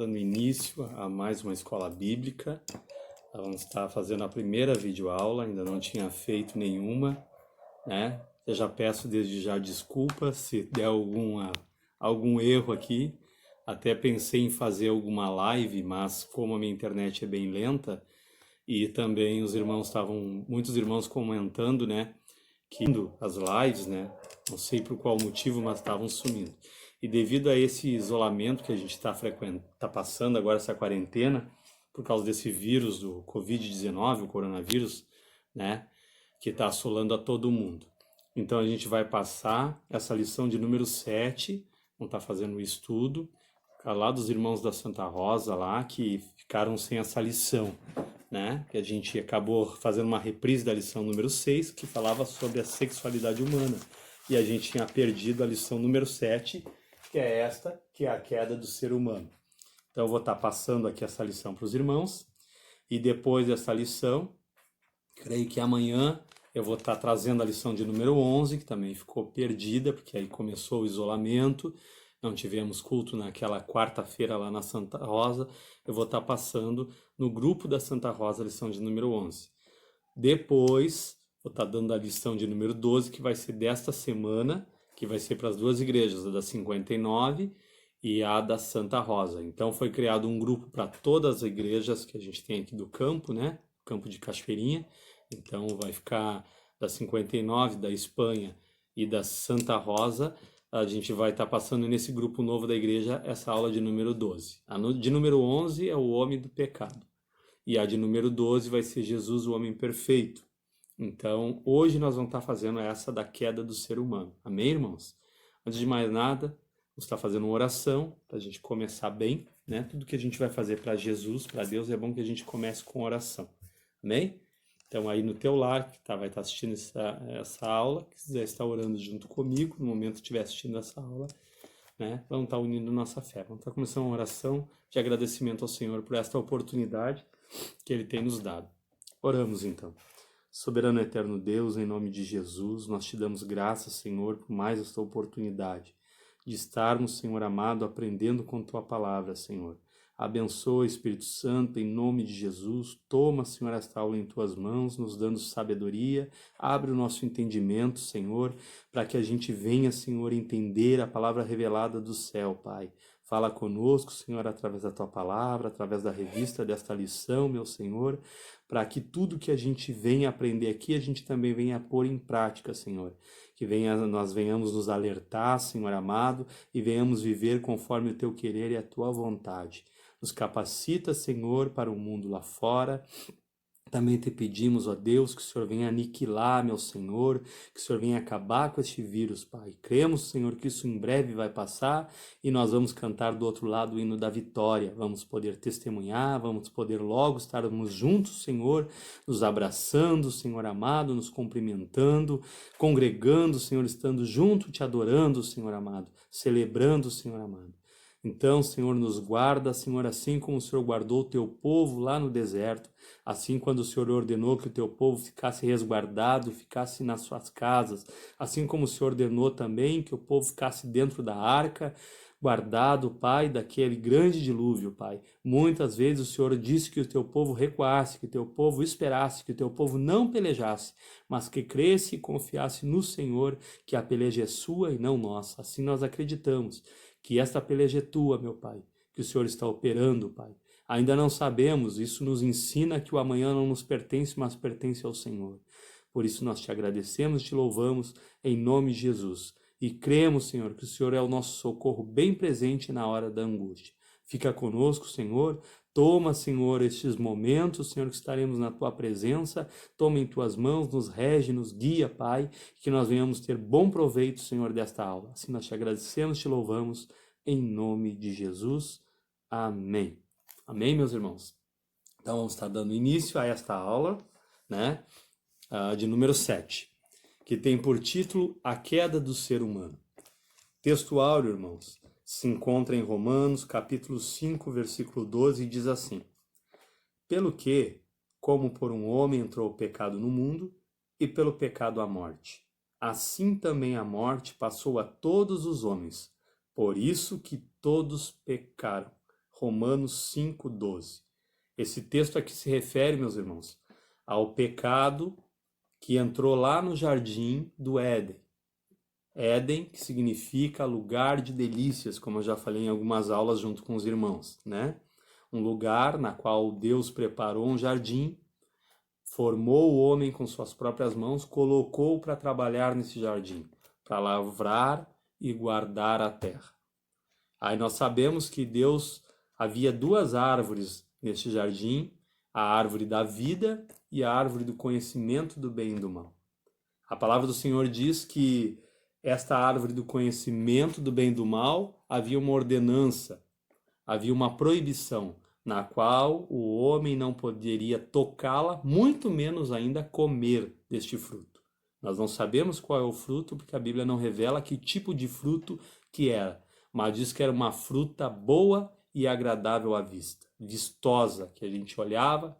dando início a mais uma escola bíblica. Vamos estar fazendo a primeira videoaula, ainda não tinha feito nenhuma, né? Eu já peço desde já desculpa se der algum erro aqui. Até pensei em fazer alguma live, mas como a minha internet é bem lenta e também muitos irmãos comentando, né? Que as lives, né? Não sei por qual motivo, mas estavam sumindo. E devido a esse isolamento que a gente tá passando agora, essa quarentena, por causa desse vírus do Covid-19, o coronavírus, né? Que está assolando a todo mundo. Então a gente vai passar essa lição de número 7, vamos estar fazendo o estudo, lá dos irmãos da Santa Rosa lá, que ficaram sem essa lição, né? Que a gente acabou fazendo uma reprise da lição número 6, que falava sobre a sexualidade humana. E a gente tinha perdido a lição número 7, que é esta, que é a queda do ser humano. Então eu vou estar passando aqui essa lição para os irmãos, e depois dessa lição, creio que amanhã eu vou estar trazendo a lição de número 11, que também ficou perdida, porque aí começou o isolamento, não tivemos culto naquela quarta-feira lá na Santa Rosa. Eu vou estar passando no grupo da Santa Rosa a lição de número 11. Depois, vou estar dando a lição de número 12, que vai ser desta semana, que vai ser para as duas igrejas, a da 59 e a da Santa Rosa. Então foi criado um grupo para todas as igrejas que a gente tem aqui do campo, né? Campo de Cachoeirinha. Então vai ficar da 59, da Espanha e da Santa Rosa. A gente vai estar passando nesse grupo novo da igreja essa aula de número 12. A de número 11 é o homem do pecado. E a de número 12 vai ser Jesus, o homem perfeito. Então, hoje nós vamos estar fazendo essa da queda do ser humano. Amém, irmãos? Antes de mais nada, vamos estar fazendo uma oração para a gente começar bem, né? Tudo que a gente vai fazer para Jesus, para Deus, é bom que a gente comece com oração. Amém? Então, aí no teu lar, que vai estar assistindo essa aula, que quiser estar orando junto comigo, no momento que estiver assistindo essa aula, né? Vamos estar unindo nossa fé. Vamos estar começando uma oração de agradecimento ao Senhor por esta oportunidade que Ele tem nos dado. Oramos, então. Soberano eterno Deus, em nome de Jesus, nós te damos graças, Senhor, por mais esta oportunidade de estarmos, Senhor amado, aprendendo com Tua palavra, Senhor. Abençoa, Espírito Santo, em nome de Jesus. Toma, Senhor, esta aula em Tuas mãos, nos dando sabedoria. Abre o nosso entendimento, Senhor, para que a gente venha, Senhor, entender a palavra revelada do céu, Pai. Fala conosco, Senhor, através da Tua palavra, através da revista desta lição, meu Senhor, para que tudo que a gente venha aprender aqui, a gente também venha pôr em prática, Senhor. Que nós venhamos nos alertar, Senhor amado, e venhamos viver conforme o Teu querer e a Tua vontade. Nos capacita, Senhor, para o mundo lá fora. Também te pedimos, ó Deus, que o Senhor venha aniquilar, meu Senhor, que o Senhor venha acabar com este vírus, Pai. Cremos, Senhor, que isso em breve vai passar e nós vamos cantar do outro lado o hino da vitória. Vamos poder testemunhar, vamos poder logo estarmos juntos, Senhor, nos abraçando, Senhor amado, nos cumprimentando, congregando, Senhor, estando junto, te adorando, Senhor amado, celebrando, Senhor amado. Então, Senhor, nos guarda, Senhor, assim como o Senhor guardou o teu povo lá no deserto, assim quando o Senhor ordenou que o teu povo ficasse resguardado, ficasse nas suas casas, assim como o Senhor ordenou também que o povo ficasse dentro da arca, guardado, Pai, daquele grande dilúvio, Pai. Muitas vezes o Senhor disse que o teu povo recuasse, que o teu povo esperasse, que o teu povo não pelejasse, mas que cresce e confiasse no Senhor, que a peleja é sua e não nossa. Assim nós acreditamos que esta peleja é tua, meu Pai, que o Senhor está operando, Pai. Ainda não sabemos, isso nos ensina que o amanhã não nos pertence, mas pertence ao Senhor. Por isso nós te agradecemos, te louvamos em nome de Jesus. E cremos, Senhor, que o Senhor é o nosso socorro bem presente na hora da angústia. Fica conosco, Senhor. Toma, Senhor, estes momentos, Senhor, que estaremos na Tua presença. Toma em Tuas mãos, nos rege, nos guia, Pai, que nós venhamos ter bom proveito, Senhor, desta aula. Assim nós te agradecemos, te louvamos, em nome de Jesus. Amém. Amém, meus irmãos? Então vamos estar dando início a esta aula, né, de número 7, que tem por título A Queda do Ser Humano. Texto áureo, irmãos, se encontra em Romanos, capítulo 5, versículo 12, e diz assim: Pelo que, como por um homem entrou o pecado no mundo, e pelo pecado a morte, assim também a morte passou a todos os homens, por isso que todos pecaram. Romanos 5:12. Esse texto aqui se refere, meus irmãos, ao pecado que entrou lá no jardim do Éden. Éden, que significa lugar de delícias, como eu já falei em algumas aulas junto com os irmãos, né? Um lugar na qual Deus preparou um jardim, formou o homem com suas próprias mãos, colocou para trabalhar nesse jardim, para lavrar e guardar a terra. Aí nós sabemos que Deus havia duas árvores neste jardim, a árvore da vida e a árvore do conhecimento do bem e do mal. A palavra do Senhor diz que esta árvore do conhecimento do bem e do mal havia uma ordenança, havia uma proibição, na qual o homem não poderia tocá-la, muito menos ainda comer deste fruto. Nós não sabemos qual é o fruto, porque a Bíblia não revela que tipo de fruto que era, mas diz que era uma fruta boa e agradável à vista, vistosa, que a gente olhava,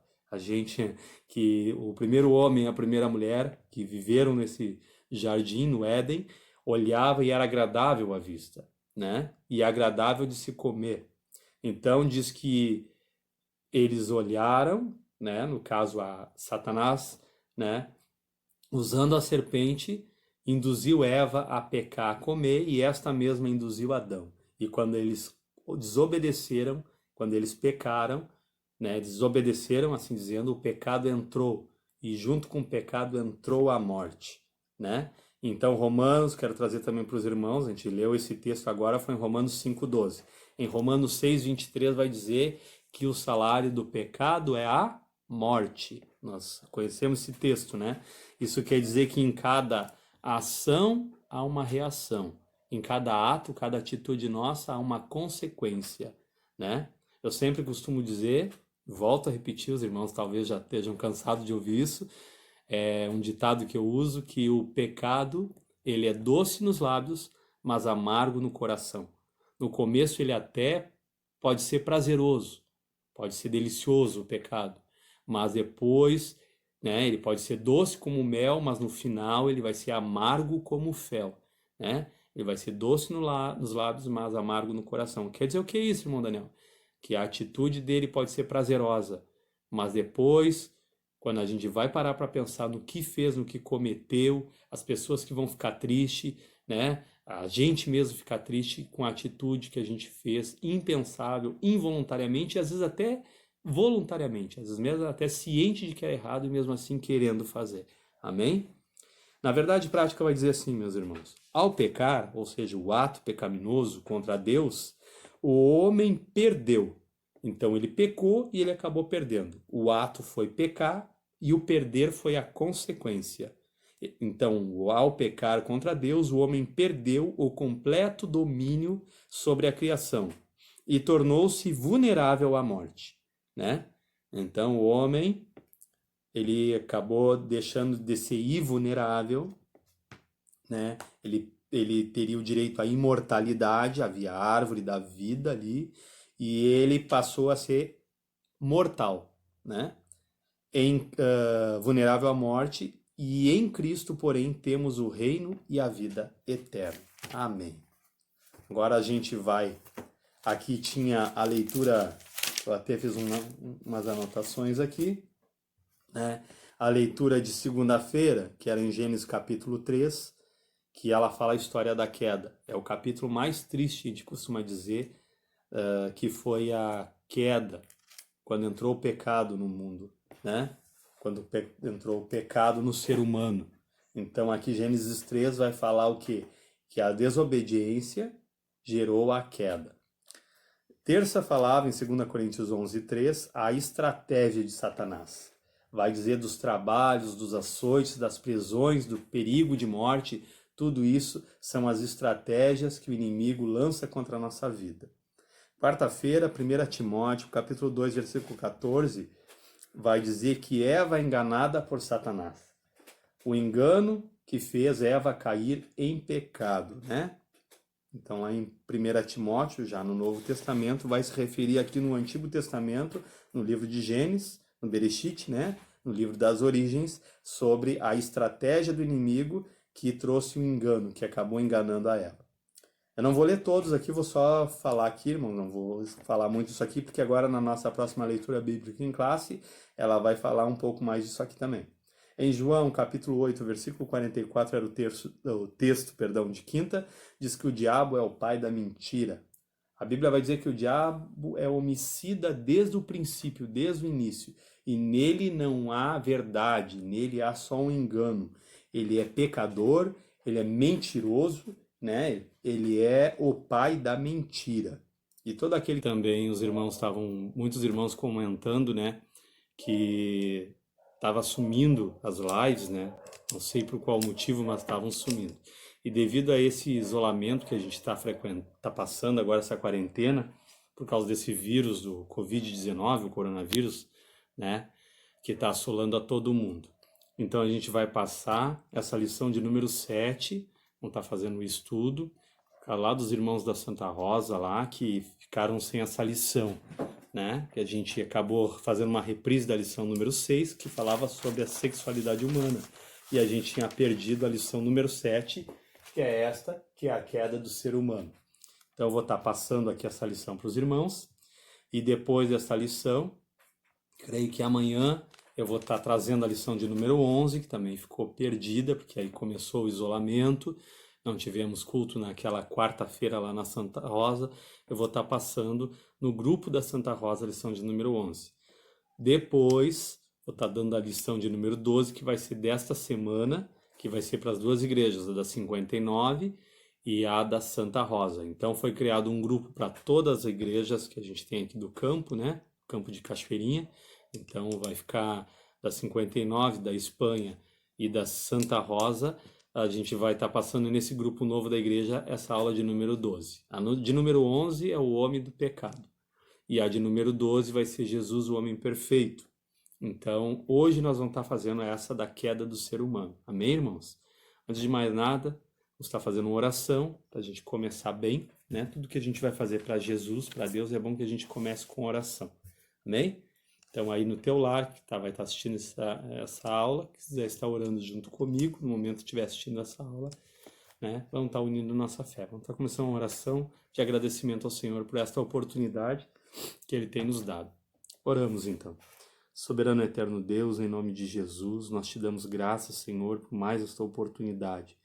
que o primeiro homem e a primeira mulher que viveram nesse jardim, no Éden, olhava e era agradável à vista, né? E agradável de se comer. Então diz que eles olharam, né? No caso a Satanás, né? Usando a serpente, induziu Eva a pecar, a comer, e esta mesma induziu Adão. E quando eles desobedeceram, quando eles pecaram, né? Desobedeceram, assim dizendo, o pecado entrou, e junto com o pecado entrou a morte, né? Então, Romanos, quero trazer também para os irmãos, a gente leu esse texto agora, foi em Romanos 5:12. Em Romanos 6:23 vai dizer que o salário do pecado é a morte. Nós conhecemos esse texto, né? Isso quer dizer que em cada ação há uma reação. Em cada ato, cada atitude nossa há uma consequência, né? Eu sempre costumo dizer, volto a repetir, os irmãos talvez já estejam cansados de ouvir isso, é um ditado que eu uso, que o pecado, ele é doce nos lábios, mas amargo no coração. No começo ele até pode ser prazeroso, pode ser delicioso o pecado, mas depois, né, ele pode ser doce como mel, mas no final ele vai ser amargo como fel, né? Ele vai ser doce nos lábios, mas amargo no coração. Quer dizer o que é isso, irmão Daniel? Que a atitude dele pode ser prazerosa, mas depois, quando a gente vai parar para pensar no que fez, no que cometeu, as pessoas que vão ficar tristes, né? A gente mesmo ficar triste com a atitude que a gente fez, impensável, involuntariamente, e às vezes até voluntariamente, às vezes mesmo até ciente de que é errado e mesmo assim querendo fazer. Amém? Na verdade, a prática vai dizer assim, meus irmãos: ao pecar, ou seja, o ato pecaminoso contra Deus, o homem perdeu. Então ele pecou e ele acabou perdendo. O ato foi pecar e o perder foi a consequência. Então, ao pecar contra Deus, o homem perdeu o completo domínio sobre a criação e tornou-se vulnerável à morte, né? Então, o homem, ele acabou deixando de ser invulnerável, né? Ele teria o direito à imortalidade, havia a árvore da vida ali, e ele passou a ser mortal, né? Vulnerável à morte, e em Cristo, porém, temos o reino e a vida eterna. Amém. Agora a gente vai... Aqui tinha a leitura, eu até fiz umas anotações aqui, né? A leitura de segunda-feira, que era em Gênesis capítulo 3, que ela fala a história da queda. É o capítulo mais triste, a gente costuma dizer, que foi a queda, quando entrou o pecado no mundo, né? Quando entrou o pecado no ser humano. Então aqui Gênesis 3 vai falar o quê? Que a desobediência gerou a queda. Terça falava em 2 Coríntios 11:3 a estratégia de Satanás. Vai dizer dos trabalhos, dos açoites, das prisões, do perigo de morte. Tudo isso são as estratégias que o inimigo lança contra a nossa vida. Quarta-feira, 1 Timóteo, capítulo 2, versículo 14, vai dizer que Eva é enganada por Satanás. O engano que fez Eva cair em pecado, né? Então, lá em 1 Timóteo, já no Novo Testamento, vai se referir aqui no Antigo Testamento, no livro de Gênesis, no Bereshit, né? No livro das Origens, sobre a estratégia do inimigo que trouxe um engano, que acabou enganando a Eva. Eu não vou ler todos aqui, vou só falar aqui, irmão, não vou falar muito isso aqui, porque agora na nossa próxima leitura bíblica em classe, ela vai falar um pouco mais disso aqui também. Em João, capítulo 8, versículo 44, era o texto, perdão, de quinta, diz que o diabo é o pai da mentira. A Bíblia vai dizer que o diabo é homicida desde o princípio, desde o início, e nele não há verdade, nele há só um engano. Ele é pecador, ele é mentiroso, né? Ele é o pai da mentira. E todo aquele também os irmãos estavam, muitos irmãos comentando, né, que estava sumindo as lives, né? Não sei por qual motivo, mas estavam sumindo. E devido a esse isolamento que a gente tá passando agora, essa quarentena, por causa desse vírus do Covid-19, o coronavírus, né? Que está assolando a todo mundo. Então a gente vai passar essa lição de número 7, vamos estar fazendo o estudo, lá dos irmãos da Santa Rosa lá, que ficaram sem essa lição, né? Que a gente acabou fazendo uma reprise da lição número 6, que falava sobre a sexualidade humana. E a gente tinha perdido a lição número 7, que é esta, que é a queda do ser humano. Então eu vou estar passando aqui essa lição para os irmãos, e depois dessa lição, creio que amanhã eu vou estar trazendo a lição de número 11, que também ficou perdida, porque aí começou o isolamento, não tivemos culto naquela quarta-feira lá na Santa Rosa. Eu vou estar passando no grupo da Santa Rosa a lição de número 11. Depois, vou estar dando a lição de número 12, que vai ser desta semana, que vai ser para as duas igrejas, a da 59 e a da Santa Rosa. Então foi criado um grupo para todas as igrejas que a gente tem aqui do campo, né? Campo de Cachoeirinha. Então vai ficar da 59, da Espanha e da Santa Rosa. A gente vai estar passando nesse grupo novo da igreja essa aula de número 12. A de número 11 é o homem do pecado. E a de número 12 vai ser Jesus, o homem perfeito. Então, hoje nós vamos estar fazendo essa da queda do ser humano. Amém, irmãos? Antes de mais nada, vamos estar fazendo uma oração para a gente começar bem, né? Tudo que a gente vai fazer para Jesus, para Deus, é bom que a gente comece com oração. Amém? Então, aí no teu lar, que vai estar assistindo essa aula, que quiser estar orando junto comigo, no momento que estiver assistindo essa aula, né? Vamos estar unindo nossa fé. Vamos estar começando uma oração de agradecimento ao Senhor por esta oportunidade que Ele tem nos dado. Oramos, então. Soberano eterno Deus, em nome de Jesus, nós te damos graças, Senhor, por mais esta oportunidade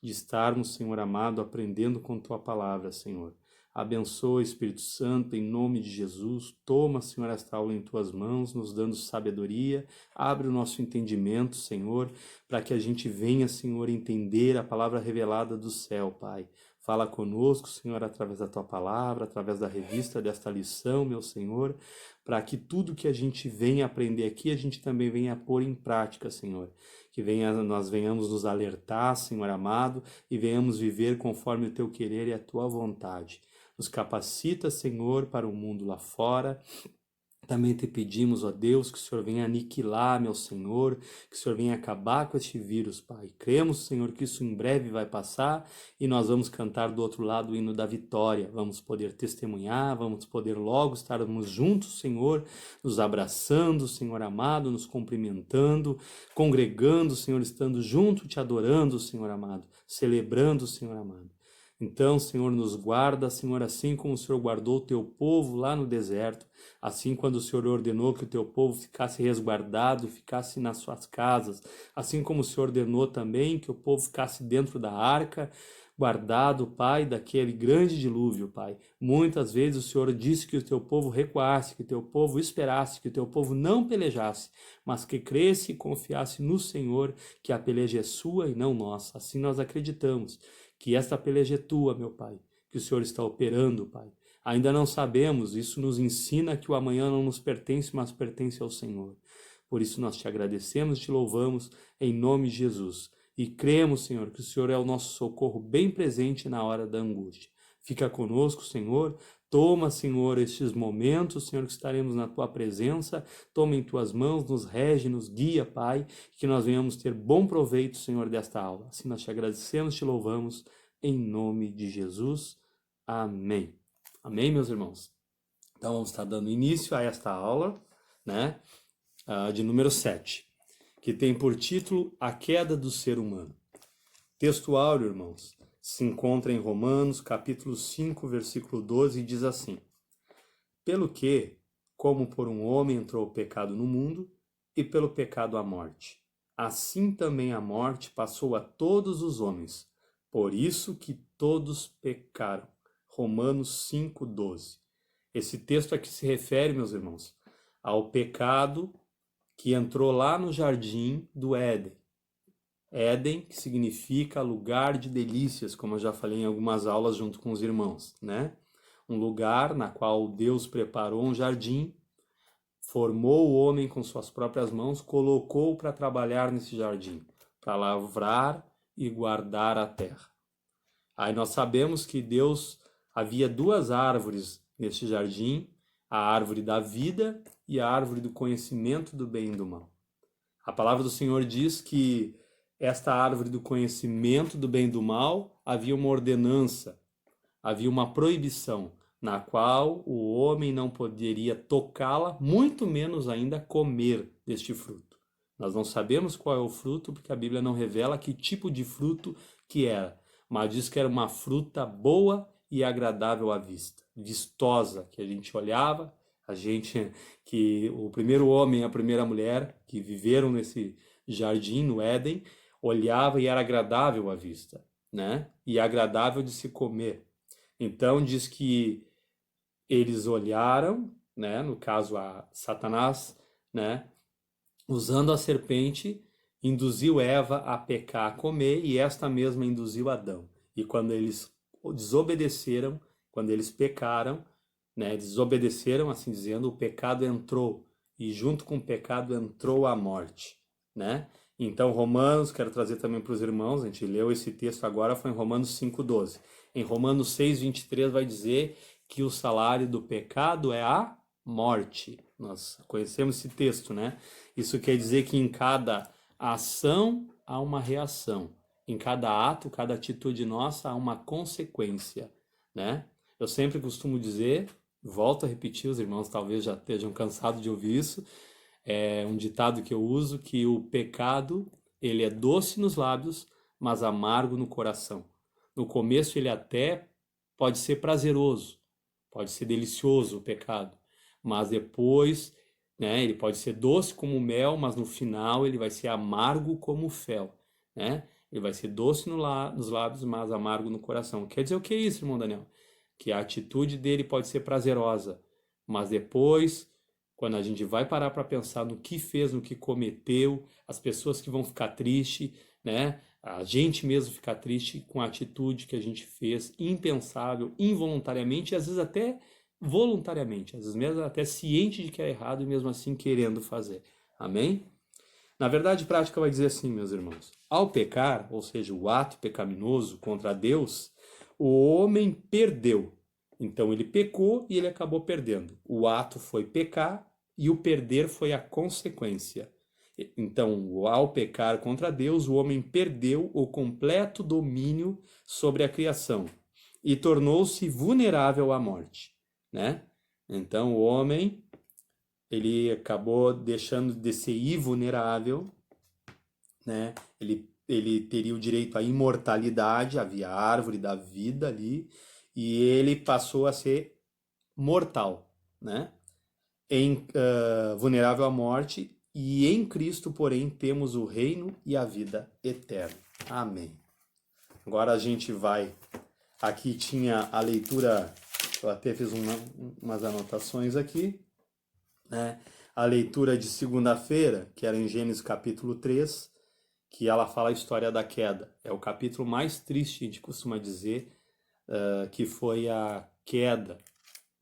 de estarmos, Senhor amado, aprendendo com Tua palavra, Senhor. Abençoa, Espírito Santo, em nome de Jesus. Toma, Senhor, esta aula em Tuas mãos, nos dando sabedoria. Abre o nosso entendimento, Senhor, para que a gente venha, Senhor, entender a palavra revelada do céu, Pai. Fala conosco, Senhor, através da Tua palavra, através da revista desta lição, meu Senhor, para que tudo que a gente venha aprender aqui, a gente também venha pôr em prática, Senhor. Que nós venhamos nos alertar, Senhor amado, e venhamos viver conforme o Teu querer e a Tua vontade. Nos capacita, Senhor, para o mundo lá fora. Também te pedimos, ó Deus, que o Senhor venha aniquilar, meu Senhor, que o Senhor venha acabar com este vírus, Pai. Cremos, Senhor, que isso em breve vai passar e nós vamos cantar do outro lado o hino da vitória. Vamos poder testemunhar, vamos poder logo estarmos juntos, Senhor, nos abraçando, Senhor amado, nos cumprimentando, congregando, Senhor, estando junto, te adorando, Senhor amado, celebrando, Senhor amado. Então, Senhor, nos guarda, Senhor, assim como o Senhor guardou o teu povo lá no deserto, assim quando o Senhor ordenou que o teu povo ficasse resguardado, ficasse nas suas casas, assim como o Senhor ordenou também que o povo ficasse dentro da arca, guardado, Pai, daquele grande dilúvio, Pai. Muitas vezes o Senhor disse que o teu povo recuasse, que o teu povo esperasse, que o teu povo não pelejasse, mas que cresce e confiasse no Senhor, que a peleja é sua e não nossa. Assim nós acreditamos que esta peleja é tua, meu Pai, que o Senhor está operando, Pai. Ainda não sabemos, isso nos ensina que o amanhã não nos pertence, mas pertence ao Senhor. Por isso nós te agradecemos e te louvamos em nome de Jesus. E cremos, Senhor, que o Senhor é o nosso socorro bem presente na hora da angústia. Fica conosco, Senhor. Toma, Senhor, estes momentos, Senhor, que estaremos na Tua presença. Toma em Tuas mãos, nos rege, nos guia, Pai, que nós venhamos ter bom proveito, Senhor, desta aula. Assim nós te agradecemos, te louvamos, em nome de Jesus. Amém. Amém, meus irmãos? Então, vamos estar dando início a esta aula, né, de número 7, que tem por título A Queda do Ser Humano. Texto áureo, irmãos, se encontra em Romanos, capítulo 5, versículo 12, e diz assim: Pelo que, como por um homem entrou o pecado no mundo, e pelo pecado a morte, assim também a morte passou a todos os homens, por isso que todos pecaram. Romanos 5, 12. Esse texto aqui se refere, meus irmãos, ao pecado que entrou lá no jardim do Éden. Éden, que significa lugar de delícias, como eu já falei em algumas aulas junto com os irmãos, né? Um lugar na qual Deus preparou um jardim, formou o homem com suas próprias mãos, colocou para trabalhar nesse jardim, para lavrar e guardar a terra. Aí nós sabemos que Deus havia duas árvores neste jardim, a árvore da vida e a árvore do conhecimento do bem e do mal. A palavra do Senhor diz que esta árvore do conhecimento do bem e do mal havia uma ordenança, havia uma proibição, na qual o homem não poderia tocá-la, muito menos ainda comer deste fruto. Nós não sabemos qual é o fruto, porque a Bíblia não revela que tipo de fruto que era, mas diz que era uma fruta boa e agradável à vista, vistosa, que a gente olhava, que o primeiro homem e a primeira mulher que viveram nesse jardim, no Éden, olhava e era agradável à vista, né? E agradável de se comer. Então diz que eles olharam, né? No caso a Satanás, né? Usando a serpente, induziu Eva a pecar, a comer, e esta mesma induziu Adão. E quando eles desobedeceram, quando eles pecaram, né? Desobedeceram, assim dizendo, o pecado entrou, e junto com o pecado entrou a morte, né? Então, Romanos, quero trazer também para os irmãos, a gente leu esse texto agora, foi em Romanos 5,12. Em Romanos 6,23 vai dizer que o salário do pecado é a morte. Nós conhecemos esse texto, né? Isso quer dizer que em cada ação há uma reação. Em cada ato, cada atitude nossa há uma consequência, né? Eu sempre costumo dizer, volto a repetir, os irmãos talvez já estejam cansados de ouvir isso, é um ditado que eu uso, que o pecado, ele é doce nos lábios, mas amargo no coração. No começo ele até pode ser prazeroso, pode ser delicioso o pecado, mas depois, né, ele pode ser doce como mel, mas no final ele vai ser amargo como fel, né? Ele vai ser doce nos lábios, mas amargo no coração. Quer dizer o que é isso, irmão Daniel? Que a atitude dele pode ser prazerosa, mas depois, quando a gente vai parar para pensar no que fez, no que cometeu, as pessoas que vão ficar tristes, né? A gente mesmo ficar triste com a atitude que a gente fez, impensável, involuntariamente, e às vezes até voluntariamente, às vezes mesmo até ciente de que é errado e mesmo assim querendo fazer. Amém? Na verdade, prática vai dizer assim, meus irmãos: ao pecar, ou seja, o ato pecaminoso contra Deus, o homem perdeu. Então ele pecou e ele acabou perdendo. O ato foi pecar e o perder foi a consequência. Então, ao pecar contra Deus, o homem perdeu o completo domínio sobre a criação e tornou-se vulnerável à morte, né? Então, o homem, ele acabou deixando de ser invulnerável, né? Ele teria o direito à imortalidade, havia a árvore da vida ali, e ele passou a ser mortal, né? Vulnerável à morte, e em Cristo, porém, temos o reino e a vida eterna. Amém. Agora a gente vai. Aqui tinha a leitura, eu até fiz umas anotações aqui, né? A leitura de segunda-feira, que era em Gênesis capítulo 3, que ela fala a história da queda. É o capítulo mais triste, a gente costuma dizer, que foi a queda,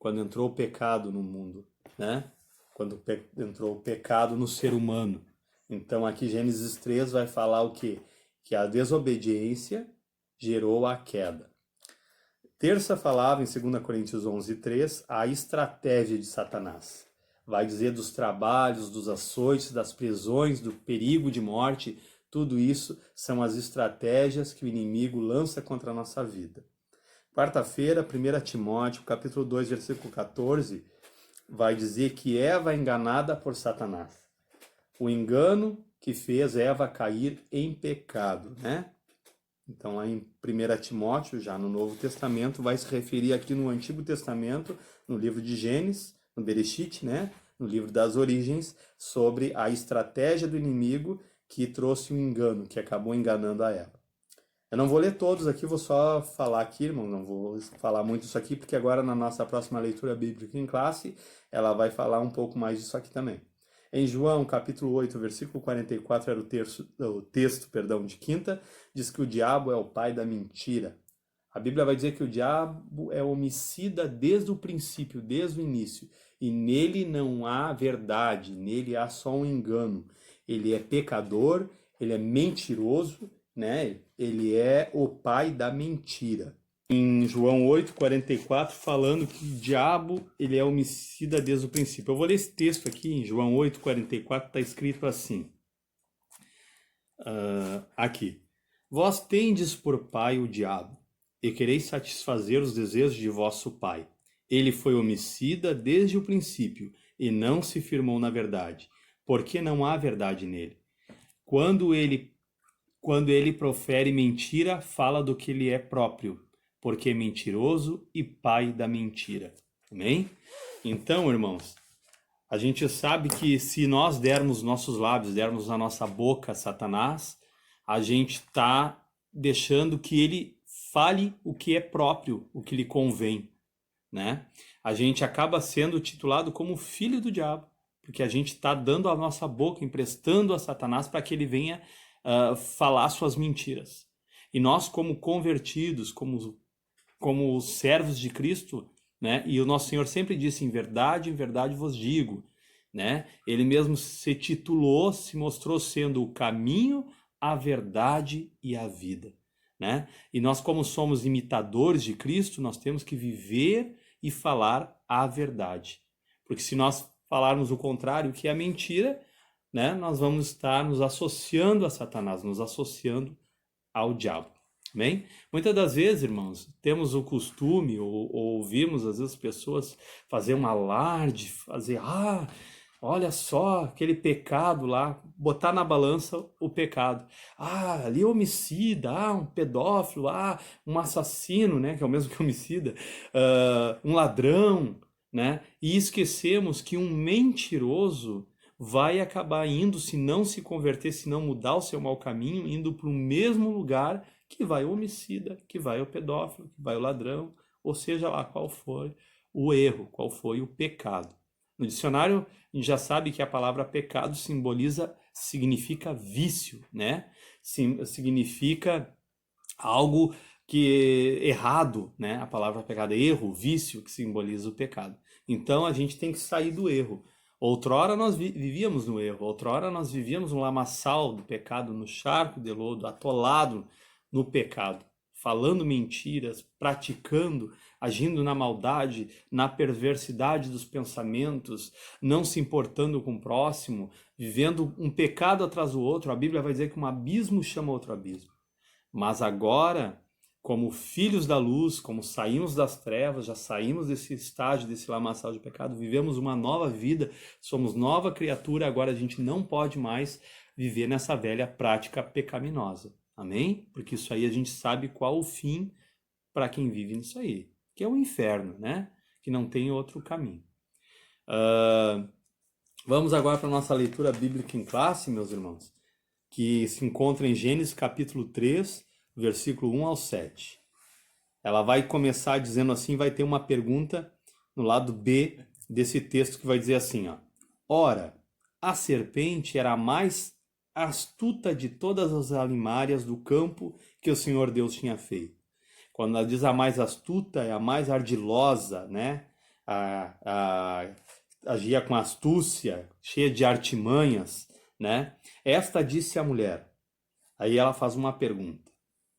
quando entrou o pecado no mundo, né? Quando entrou o pecado no ser humano. Então aqui Gênesis 3 vai falar o quê? Que a desobediência gerou a queda. Terça falava em 2 Coríntios 11:3 a estratégia de Satanás. Vai dizer dos trabalhos, dos açoites, das prisões, do perigo de morte. Tudo isso são as estratégias que o inimigo lança contra a nossa vida. Quarta-feira, 1 Timóteo, capítulo 2, versículo 14, vai dizer que Eva é enganada por Satanás. O engano que fez Eva cair em pecado, né? Então, lá em 1 Timóteo, já no Novo Testamento, vai se referir aqui no Antigo Testamento, no livro de Gênesis, no Bereshit, né? No livro das Origens, sobre a estratégia do inimigo que trouxe um engano, que acabou enganando a Eva. Eu não vou ler todos aqui, vou só falar aqui, irmão, não vou falar muito isso aqui, porque agora na nossa próxima leitura bíblica em classe, ela vai falar um pouco mais disso aqui também. Em João, capítulo 8, versículo 44, era o texto, de quinta, diz que o diabo é o pai da mentira. A Bíblia vai dizer que o diabo é homicida desde o princípio, desde o início, e nele não há verdade, nele há só um engano. Ele é pecador, ele é mentiroso, né? Ele é o pai da mentira. Em João 8:44, falando que o diabo ele é homicida desde o princípio. Eu vou ler esse texto aqui, em João 8:44, está escrito assim, aqui. Vós tendes por pai o diabo, e quereis satisfazer os desejos de vosso pai. Ele foi homicida desde o princípio, e não se firmou na verdade, porque não há verdade nele. Quando ele profere mentira, fala do que ele é próprio, porque é mentiroso e pai da mentira. Amém? Então, irmãos, a gente sabe que se nós dermos nossos lábios, dermos a nossa boca a Satanás, a gente está deixando que ele fale o que é próprio, o que lhe convém, né? A gente acaba sendo titulado como filho do diabo, porque a gente está dando a nossa boca, emprestando a Satanás para que ele venha falar suas mentiras. E nós, como convertidos, como servos de Cristo, né? E o nosso Senhor sempre disse, em verdade vos digo, né? Ele mesmo se titulou, se mostrou sendo o caminho, a verdade e a vida, né? E nós, como somos imitadores de Cristo, nós temos que viver e falar a verdade. Porque se nós falarmos o contrário, que é a mentira, né, nós vamos estar nos associando a Satanás, nos associando ao diabo. Amém? Muitas das vezes, irmãos, temos o costume, ou ouvimos às vezes pessoas fazer um alarde, fazer, olha só aquele pecado lá, botar na balança o pecado. Ali é homicida, um pedófilo, um assassino, né, que é o mesmo que homicida, um ladrão, né? E esquecemos que um mentiroso vai acabar indo, se não se converter, se não mudar o seu mau caminho, indo para o mesmo lugar que vai o homicida, que vai o pedófilo, que vai o ladrão, ou seja lá qual for o erro, qual foi o pecado. No dicionário, a gente já sabe que a palavra pecado significa vício, né? Significa algo que é errado, né? A palavra pecado é erro, vício, que simboliza o pecado. Então a gente tem que sair do erro. Outrora nós vivíamos no erro, outrora nós vivíamos no lamaçal do pecado, no charco de lodo, atolado no pecado, falando mentiras, praticando, agindo na maldade, na perversidade dos pensamentos, não se importando com o próximo, vivendo um pecado atrás do outro. A Bíblia vai dizer que um abismo chama outro abismo. Mas agora, como filhos da luz, como saímos das trevas, já saímos desse estágio, desse lamaçal de pecado, vivemos uma nova vida, somos nova criatura, agora a gente não pode mais viver nessa velha prática pecaminosa. Amém? Porque isso aí a gente sabe qual o fim para quem vive nisso aí, que é o inferno, né? Que não tem outro caminho. Vamos agora para a nossa leitura bíblica em classe, meus irmãos, que se encontra em Gênesis capítulo 3, versículo 1 ao 7. Ela vai começar dizendo assim, vai ter uma pergunta no lado B desse texto que vai dizer assim, ó. Ora, a serpente era a mais astuta de todas as alimárias do campo que o Senhor Deus tinha feito. Quando ela diz a mais astuta, é a mais ardilosa, né? Agia com astúcia, cheia de artimanhas, né? Esta disse a mulher. Aí ela faz uma pergunta,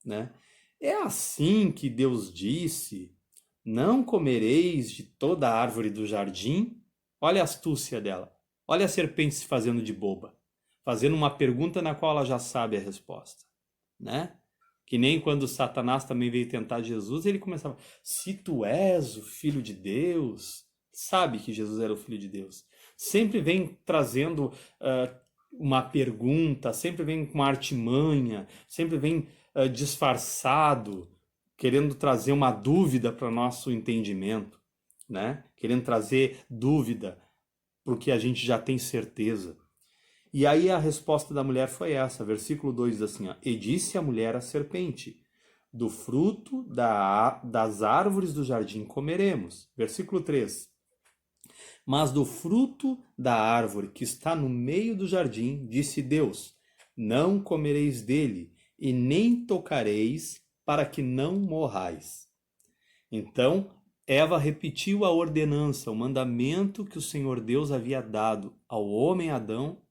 né? É assim que Deus disse, não comereis de toda a árvore do jardim? Olha a astúcia dela. Olha a serpente se fazendo de boba, fazendo uma pergunta na qual ela já sabe a resposta, né? Que nem quando Satanás também veio tentar Jesus, ele começava, se tu és o filho de Deus, sabe que Jesus era o filho de Deus. Sempre vem trazendo uma pergunta, sempre vem com uma artimanha, sempre vem disfarçado, querendo trazer uma dúvida para o nosso entendimento, né? Querendo trazer dúvida porque a gente já tem certeza. E aí a resposta da mulher foi essa, versículo 2 diz assim, ó, e disse a mulher à serpente, do fruto das árvores do jardim comeremos. Versículo 3, mas do fruto da árvore que está no meio do jardim, disse Deus, não comereis dele, e nem tocareis, para que não morrais. Então, Eva repetiu a ordenança, o mandamento que o Senhor Deus havia dado ao homem Adão,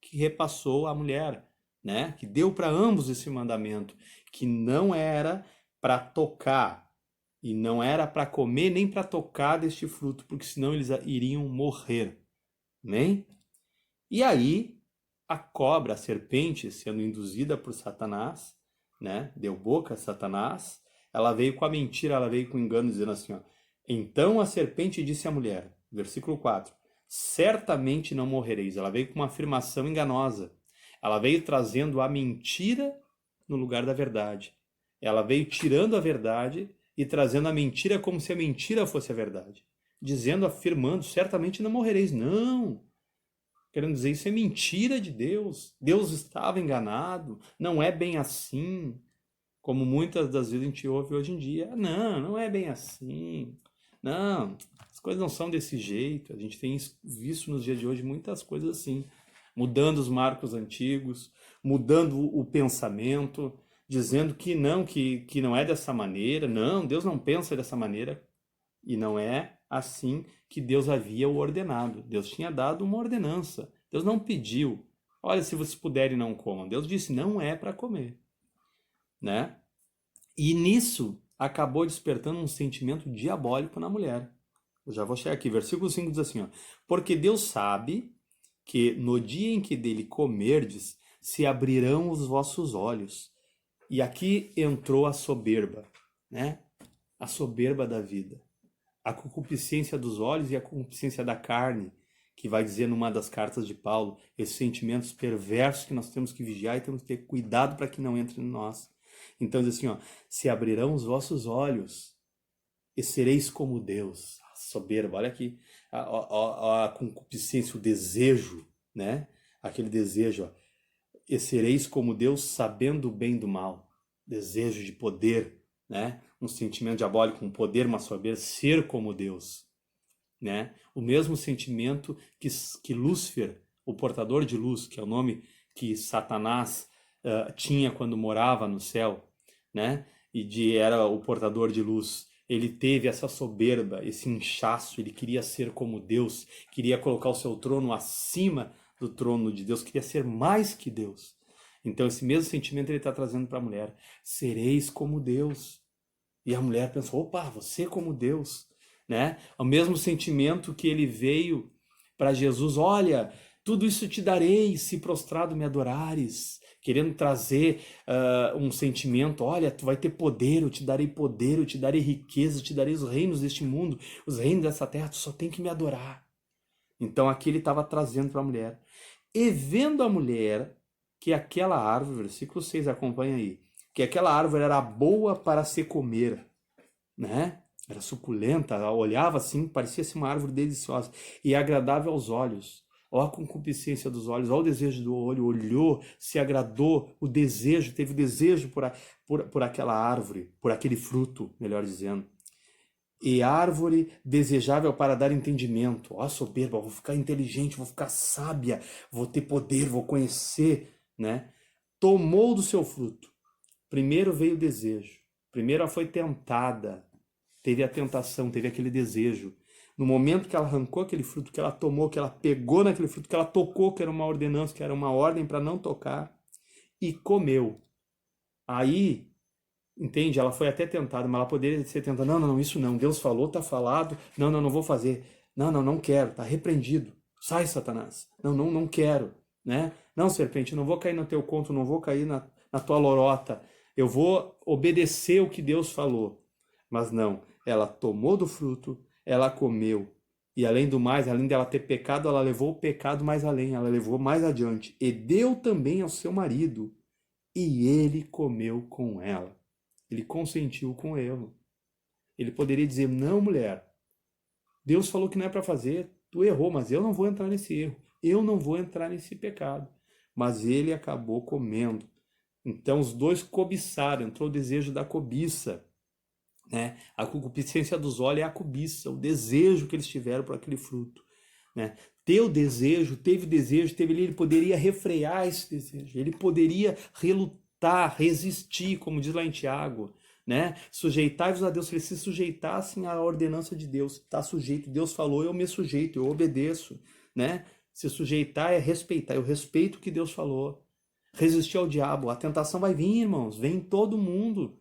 que repassou à mulher, né? Que deu para ambos esse mandamento, que não era para tocar, e não era para comer nem para tocar deste fruto, porque senão eles iriam morrer, né? E aí, a cobra, a serpente, sendo induzida por Satanás, né? Deu boca a Satanás, ela veio com a mentira, ela veio com o engano, dizendo assim, ó, então a serpente disse à mulher, versículo 4, certamente não morrereis. Ela veio com uma afirmação enganosa. Ela veio trazendo a mentira no lugar da verdade. Ela veio tirando a verdade e trazendo a mentira como se a mentira fosse a verdade. Dizendo, afirmando, certamente não morrereis. Não! Querendo dizer, isso é mentira de Deus. Deus estava enganado. Não é bem assim. Como muitas das vezes a gente ouve hoje em dia. Não, não é bem assim. Não, as coisas não são desse jeito. A gente tem visto nos dias de hoje muitas coisas assim. Mudando os marcos antigos, mudando o pensamento, dizendo que não é dessa maneira. Não, Deus não pensa dessa maneira. E não é assim que Deus havia o ordenado. Deus tinha dado uma ordenança. Deus não pediu, olha, se vocês puderem não comam. Deus disse, não é para comer, né? E nisso acabou despertando um sentimento diabólico na mulher. Eu já vou chegar aqui, versículo 5 diz assim, ó, porque Deus sabe que no dia em que dele comerdes, se abrirão os vossos olhos. E aqui entrou a soberba, né? A soberba da vida. A concupiscência dos olhos e a concupiscência da carne, que vai dizer numa das cartas de Paulo, esses sentimentos perversos que nós temos que vigiar e temos que ter cuidado para que não entre em nós. Então diz assim, ó, se abrirão os vossos olhos e sereis como Deus. A soberba, olha aqui, a concupiscência, o desejo, né? Aquele desejo, ó, e sereis como Deus sabendo o bem do mal. Desejo de poder, né? Um sentimento diabólico, um poder, uma soberba, ser como Deus, né? O mesmo sentimento que Lúcifer, o portador de luz, que é o nome que Satanás tinha quando morava no céu, né? Era o portador de luz. Ele teve essa soberba, esse inchaço, ele queria ser como Deus, queria colocar o seu trono acima do trono de Deus, queria ser mais que Deus. Então esse mesmo sentimento ele está trazendo para a mulher, sereis como Deus. E a mulher pensou, opa, você como Deus, né? O mesmo sentimento que ele veio para Jesus, olha, tudo isso te darei se prostrado me adorares, querendo trazer um sentimento, olha, tu vai ter poder, eu te darei riqueza, eu te darei os reinos deste mundo, os reinos dessa terra, tu só tem que me adorar. Então aqui ele estava trazendo para a mulher. E vendo a mulher que aquela árvore, versículo 6, acompanha aí, que aquela árvore era boa para se comer, né? Era suculenta, ela olhava assim, parecia ser uma árvore deliciosa e agradável aos olhos. Olha a concupiscência dos olhos, olha o desejo do olho, olhou, se agradou, o desejo, teve desejo por aquela árvore, por aquele fruto, melhor dizendo. E árvore desejável para dar entendimento. Ó, soberba, vou ficar inteligente, vou ficar sábia, vou ter poder, vou conhecer, né? Tomou do seu fruto. Primeiro veio o desejo. Primeiro ela foi tentada, teve a tentação, teve aquele desejo. No momento que ela arrancou aquele fruto, que ela tomou, que ela pegou naquele fruto, que ela tocou, que era uma ordenança, que era uma ordem para não tocar, e comeu. Aí, entende? Ela foi até tentada, mas ela poderia ser tentada. Não, não, não, isso não. Deus falou, tá falado. Não, não, não vou fazer. Não, não, não quero. Tá repreendido. Sai, Satanás. Não, não, não quero. Né? Não, serpente, não vou cair no teu conto, não vou cair na tua lorota. Eu vou obedecer o que Deus falou. Mas não, ela tomou do fruto, ela comeu. E além do mais, além dela ter pecado, ela levou o pecado mais além, ela levou mais adiante. E deu também ao seu marido, e ele comeu com ela. Ele consentiu com o erro. Ele poderia dizer, não, mulher, Deus falou que não é para fazer, tu errou, mas eu não vou entrar nesse erro, eu não vou entrar nesse pecado. Mas ele acabou comendo. Então os dois cobiçaram, entrou o desejo da cobiça, né? A concupiscência dos olhos é a cobiça, o desejo que eles tiveram por aquele fruto, né? Teve desejo, ele poderia refrear esse desejo, ele poderia relutar, resistir, como diz lá em Tiago, né? Sujeitai-vos a Deus, se eles se sujeitassem à ordenança de Deus, está sujeito, Deus falou, eu me sujeito, eu obedeço, né? Se sujeitar é respeitar, eu respeito o que Deus falou. Resistir ao diabo, a tentação vai vir, irmãos, vem em todo mundo.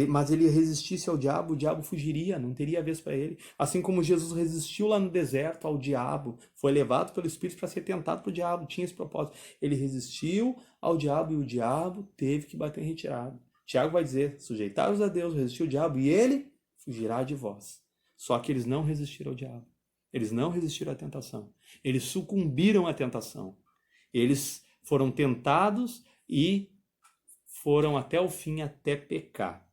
Mas ele resistisse ao diabo, o diabo fugiria, não teria vez para ele. Assim como Jesus resistiu lá no deserto ao diabo, foi levado pelo Espírito para ser tentado pelo diabo, tinha esse propósito. Ele resistiu ao diabo e o diabo teve que bater em retirada. Tiago vai dizer, sujeitai-vos a Deus, resistiu ao diabo e ele fugirá de vós. Só que eles não resistiram ao diabo. Eles não resistiram à tentação. Eles sucumbiram à tentação. Eles foram tentados e foram até o fim, até pecar.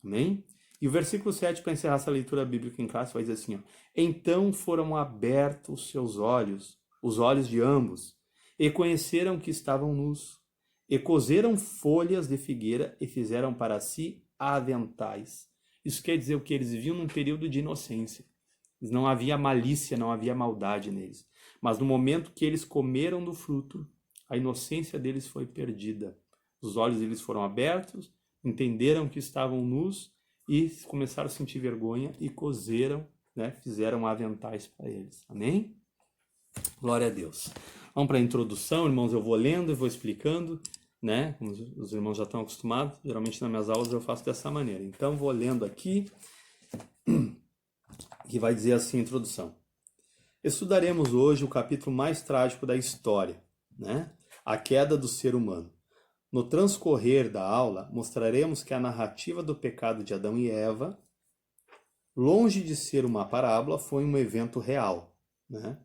Amém? E o versículo 7, para encerrar essa leitura bíblica em classe, vai dizer assim, ó, então foram abertos os seus olhos, os olhos de ambos, e conheceram que estavam nus, e coseram folhas de figueira e fizeram para si aventais. Isso quer dizer o que? Eles viviam num período de inocência. Não havia malícia, não havia maldade neles. Mas no momento que eles comeram do fruto, a inocência deles foi perdida. Os olhos deles foram abertos, entenderam que estavam nus e começaram a sentir vergonha e coseram, né, fizeram aventais para eles. Amém? Glória a Deus. Vamos para a introdução, irmãos, eu vou lendo e vou explicando, né? Os irmãos já estão acostumados, geralmente nas minhas aulas eu faço dessa maneira. Então vou lendo aqui, que vai dizer assim a introdução. Estudaremos hoje o capítulo mais trágico da história, né? A queda do ser humano. No transcorrer da aula, mostraremos que a narrativa do pecado de Adão e Eva, longe de ser uma parábola, foi um evento real, né?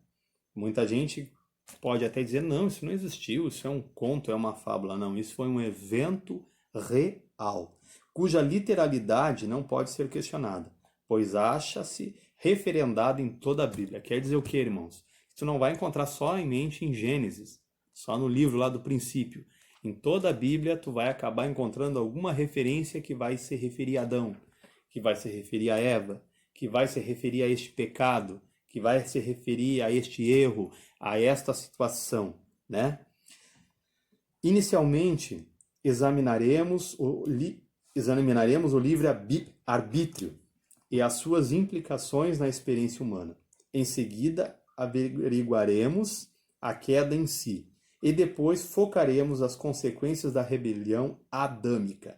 Muita gente pode até dizer, não, isso não existiu, isso é um conto, é uma fábula. Não, isso foi um evento real, cuja literalidade não pode ser questionada, pois acha-se referendado em toda a Bíblia. Quer dizer o que, irmãos? Tu não vai encontrar só em mente em Gênesis, só no livro lá do princípio. Em toda a Bíblia, tu vai acabar encontrando alguma referência que vai se referir a Adão, que vai se referir a Eva, que vai se referir a este pecado, que vai se referir a este erro, a esta situação, né? Inicialmente, examinaremos o livre-arbítrio e as suas implicações na experiência humana. Em seguida, averiguaremos a queda em si. E depois focaremos as consequências da rebelião adâmica.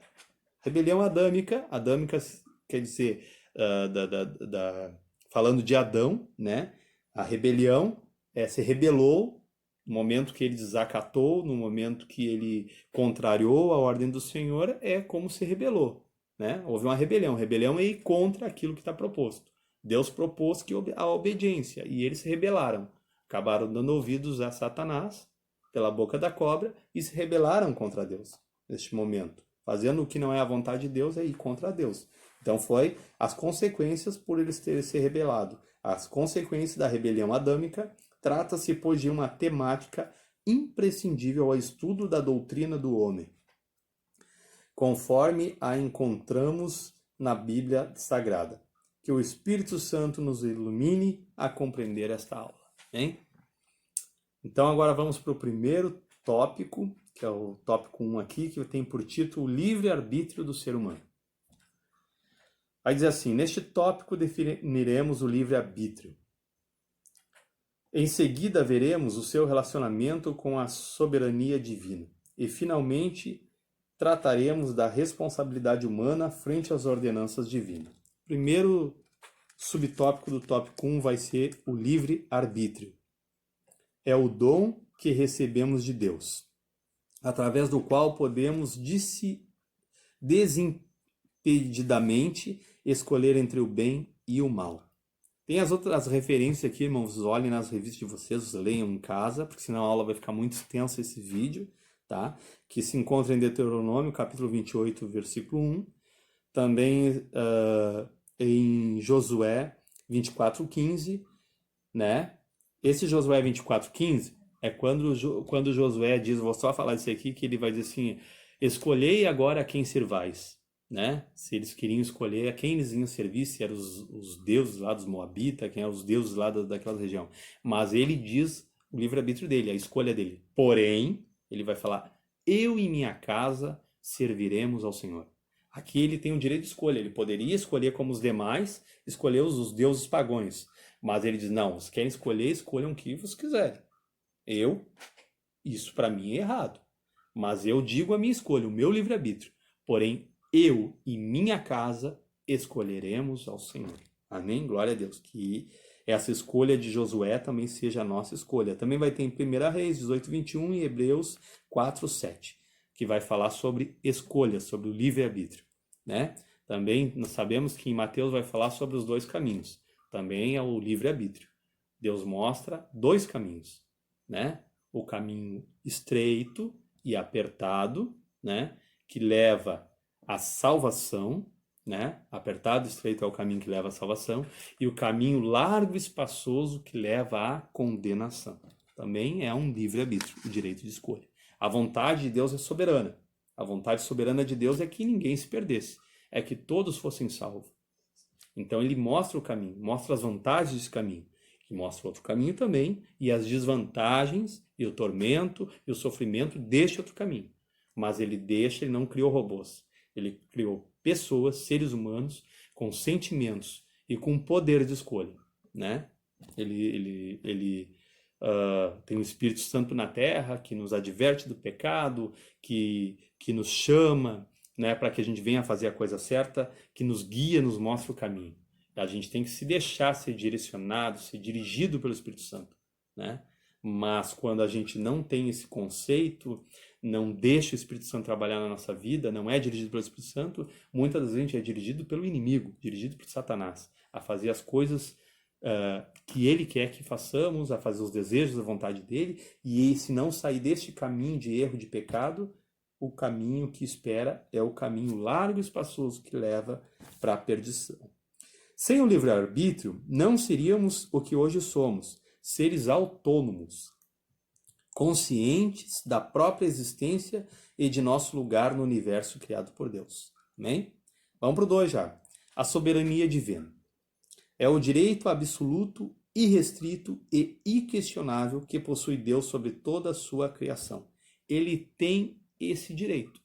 Rebelião adâmica quer dizer, falando de Adão, né? A rebelião se rebelou no momento que ele desacatou, no momento que ele contrariou a ordem do Senhor, é como se rebelou, né? Houve uma rebelião. Rebelião é ir contra aquilo que está proposto. Deus propôs a obediência e eles se rebelaram. Acabaram dando ouvidos a Satanás pela boca da cobra e se rebelaram contra Deus neste momento. Fazendo o que não é a vontade de Deus é ir contra Deus. Então foi as consequências por eles terem se rebelado. As consequências da rebelião adâmica trata-se, pois, de uma temática imprescindível ao estudo da doutrina do homem, conforme a encontramos na Bíblia Sagrada. Que o Espírito Santo nos ilumine a compreender esta aula. Hein? Então agora vamos para o primeiro tópico, que é o tópico 1 aqui, que tem por título o livre-arbítrio do ser humano. Vai dizer assim, neste tópico definiremos o livre-arbítrio. Em seguida veremos o seu relacionamento com a soberania divina. E finalmente trataremos da responsabilidade humana frente às ordenanças divinas. Primeiro subtópico do tópico 1 vai ser o livre-arbítrio. É o dom que recebemos de Deus, através do qual podemos desimpedidamente escolher entre o bem e o mal. Tem as outras referências aqui, irmãos, olhem nas revistas de vocês, leiam em casa, porque senão a aula vai ficar muito extensa esse vídeo, tá? Que se encontra em Deuteronômio, capítulo 28, versículo 1, também em Josué 24:15, né? Esse Josué 24:15 é quando Josué diz, vou só falar isso aqui, que ele vai dizer assim, escolhei agora a quem servais, né? Se eles queriam escolher a quem eles iam servir, se eram os deuses lá dos Moabitas, quem eram os deuses lá daquela região. Mas ele diz o livre-arbítrio dele, a escolha dele. Porém, ele vai falar, eu e minha casa serviremos ao Senhor. Aqui ele tem o direito de escolha, ele poderia escolher como os demais, escolher os deuses pagãos. Mas ele diz, não, se querem escolher, escolham o que vocês quiserem. Isso para mim é errado. Mas eu digo a minha escolha, o meu livre-arbítrio. Porém, eu e minha casa escolheremos ao Senhor. Amém? Glória a Deus. Que essa escolha de Josué também seja a nossa escolha. Também vai ter em 1 Reis 18:21 e Hebreus 4:7, que vai falar sobre escolha, sobre o livre-arbítrio, né? Também nós sabemos que em Mateus vai falar sobre os dois caminhos. Também é o livre-arbítrio. Deus mostra dois caminhos, né? O caminho estreito e apertado, né? Que leva à salvação, né? Apertado e estreito é o caminho que leva à salvação, e o caminho largo e espaçoso que leva à condenação. Também é um livre-arbítrio, o direito de escolha. A vontade de Deus é soberana. A vontade soberana de Deus é que ninguém se perdesse, é que todos fossem salvos. Então ele mostra o caminho, mostra as vantagens desse caminho, e mostra outro caminho também, e as desvantagens, e o tormento, e o sofrimento deste outro caminho. Mas ele não criou robôs, ele criou pessoas, seres humanos, com sentimentos e com poder de escolha, né? Ele tem o Espírito Santo na terra, que nos adverte do pecado, que nos chama, né, para que a gente venha fazer a coisa certa, que nos guia, nos mostra o caminho. A gente tem que se deixar ser direcionado, ser dirigido pelo Espírito Santo, né? Mas quando a gente não tem esse conceito, não deixa o Espírito Santo trabalhar na nossa vida, não é dirigido pelo Espírito Santo, muitas das vezes a gente é dirigido pelo inimigo, dirigido por Satanás, a fazer as coisas que ele quer que façamos, a fazer os desejos, a vontade dele, e se não sair deste caminho de erro, de pecado, o caminho que espera é o caminho largo e espaçoso que leva para a perdição. Sem o livre-arbítrio, não seríamos o que hoje somos, seres autônomos, conscientes da própria existência e de nosso lugar no universo criado por Deus. Amém? Vamos para o 2 já. A soberania divina. É o direito absoluto, irrestrito e inquestionável que possui Deus sobre toda a sua criação. Ele tem esse direito.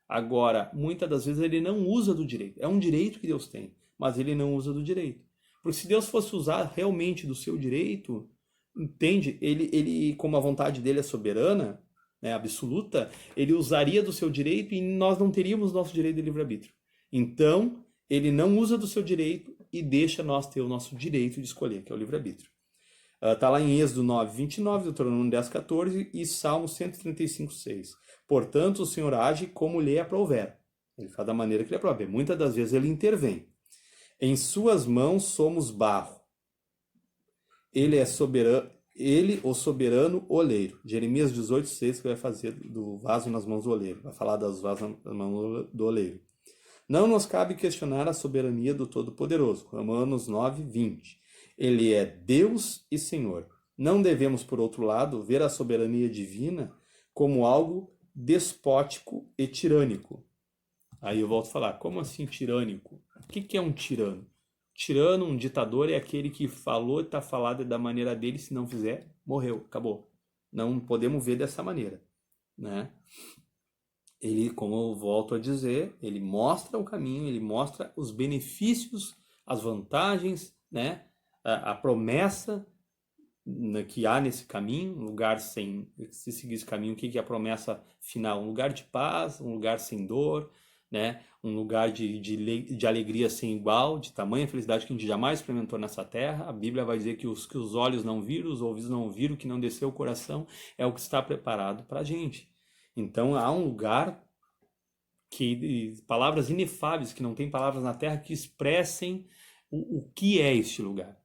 Agora, muitas das vezes ele não usa do direito. É um direito que Deus tem, mas ele não usa do direito. Porque se Deus fosse usar realmente do seu direito, entende? Ele como a vontade dele é soberana, né, absoluta, ele usaria do seu direito e nós não teríamos nosso direito de livre-arbítrio. Então, ele não usa do seu direito e deixa nós ter o nosso direito de escolher, que é o livre-arbítrio. Está lá em Êxodo 9:29, Deuteronômio 10:14 e Salmo 135:6. Portanto, o Senhor age como lhe aprouver. Ele faz da maneira que lhe aprouver. Muitas das vezes ele intervém. Em suas mãos somos barro. Ele é soberano, ele, o soberano oleiro. Jeremias 18:6, que vai fazer do vaso nas mãos do oleiro. Vai falar das vasos nas mãos do oleiro. Não nos cabe questionar a soberania do Todo-Poderoso. Romanos 9:20. Ele é Deus e Senhor. Não devemos, por outro lado, ver a soberania divina como algo despótico e tirânico. Aí eu volto a falar, como assim tirânico? O que é um tirano? Tirano, um ditador, é aquele que falou e está falado da maneira dele, se não fizer, morreu, acabou. Não podemos ver dessa maneira, né? Ele, como eu volto a dizer, ele mostra o caminho, ele mostra os benefícios, as vantagens, né? A promessa que há nesse caminho, um lugar sem, se seguir esse caminho, o que é a promessa final? Um lugar de paz, um lugar sem dor, né? Um lugar de alegria sem igual, de tamanha felicidade que a gente jamais experimentou nessa terra. A Bíblia vai dizer que os olhos não viram, os ouvidos não ouviram, que não desceu o coração, é o que está preparado para a gente. Então há um lugar palavras inefáveis, que não tem palavras na terra que expressem o que é este lugar.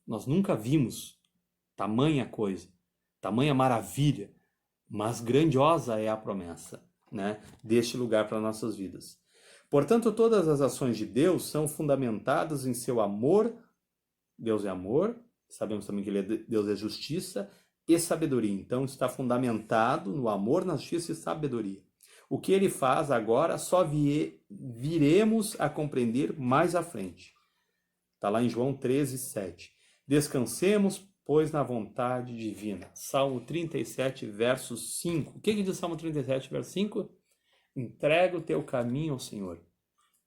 Nós nunca vimos tamanha coisa, tamanha maravilha, mas grandiosa é a promessa, né, deste lugar para nossas vidas. Portanto, todas as ações de Deus são fundamentadas em seu amor. Deus é amor, sabemos também que Deus é justiça e sabedoria. Então, está fundamentado no amor, na justiça e sabedoria. O que ele faz agora só viremos a compreender mais à frente. Está lá em João 13, 7. Descansemos, pois, na vontade divina. Salmo 37, verso 5. O que diz o Salmo 37, verso 5? Entrega o teu caminho ao Senhor.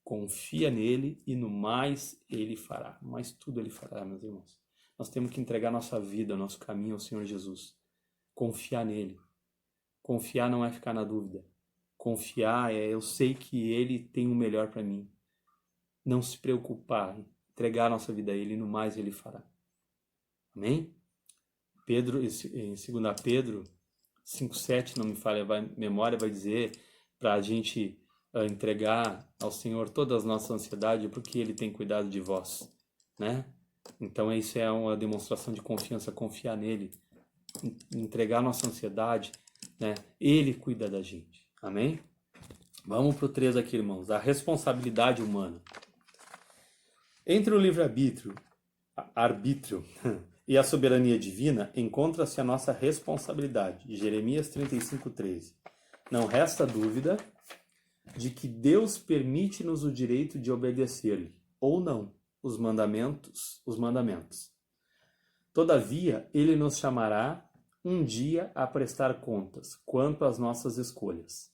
Confia nele e no mais ele fará. Mas tudo ele fará, meus irmãos. Nós temos que entregar nossa vida, nosso caminho ao Senhor Jesus. Confiar nele. Confiar não é ficar na dúvida. Confiar é eu sei que ele tem o melhor para mim. Não se preocupar, entregar nossa vida a ele e no mais ele fará. Amém? Pedro, em 2 Pedro 5,7, não me falha a memória, vai dizer para a gente entregar ao Senhor todas as nossas ansiedades, porque ele tem cuidado de vós, né? Então isso é uma demonstração de confiança, confiar nele, entregar nossa ansiedade, né? Ele cuida da gente, amém? Vamos para o 3 aqui, irmãos, a responsabilidade humana. Entre o livre-arbítrio e a soberania divina, encontra-se a nossa responsabilidade, Jeremias 35:13. Não resta dúvida de que Deus permite-nos o direito de obedecer-lhe, ou não, os mandamentos. Todavia, ele nos chamará um dia a prestar contas quanto às nossas escolhas.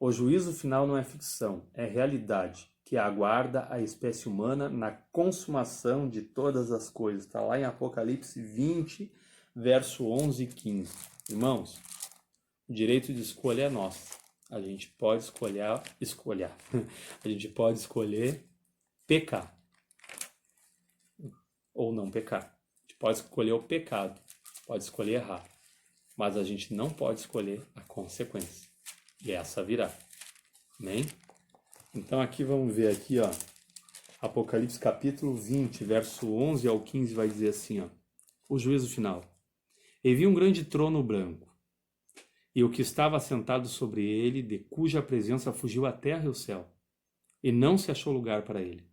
O juízo final não é ficção, é realidade, que aguarda a espécie humana na consumação de todas as coisas. Está lá em Apocalipse 20, verso 11 e 15. Irmãos, o direito de escolha é nosso. A gente pode escolher. A gente pode escolher pecar ou não pecar. A gente pode escolher o pecado, pode escolher errar, mas a gente não pode escolher a consequência. E essa virá. Amém? Então aqui vamos ver aqui, ó, Apocalipse capítulo 20, verso 11 ao 15 vai dizer assim, ó, o juízo final. E vi um grande trono branco, e o que estava assentado sobre ele, de cuja presença fugiu a terra e o céu, e não se achou lugar para ele.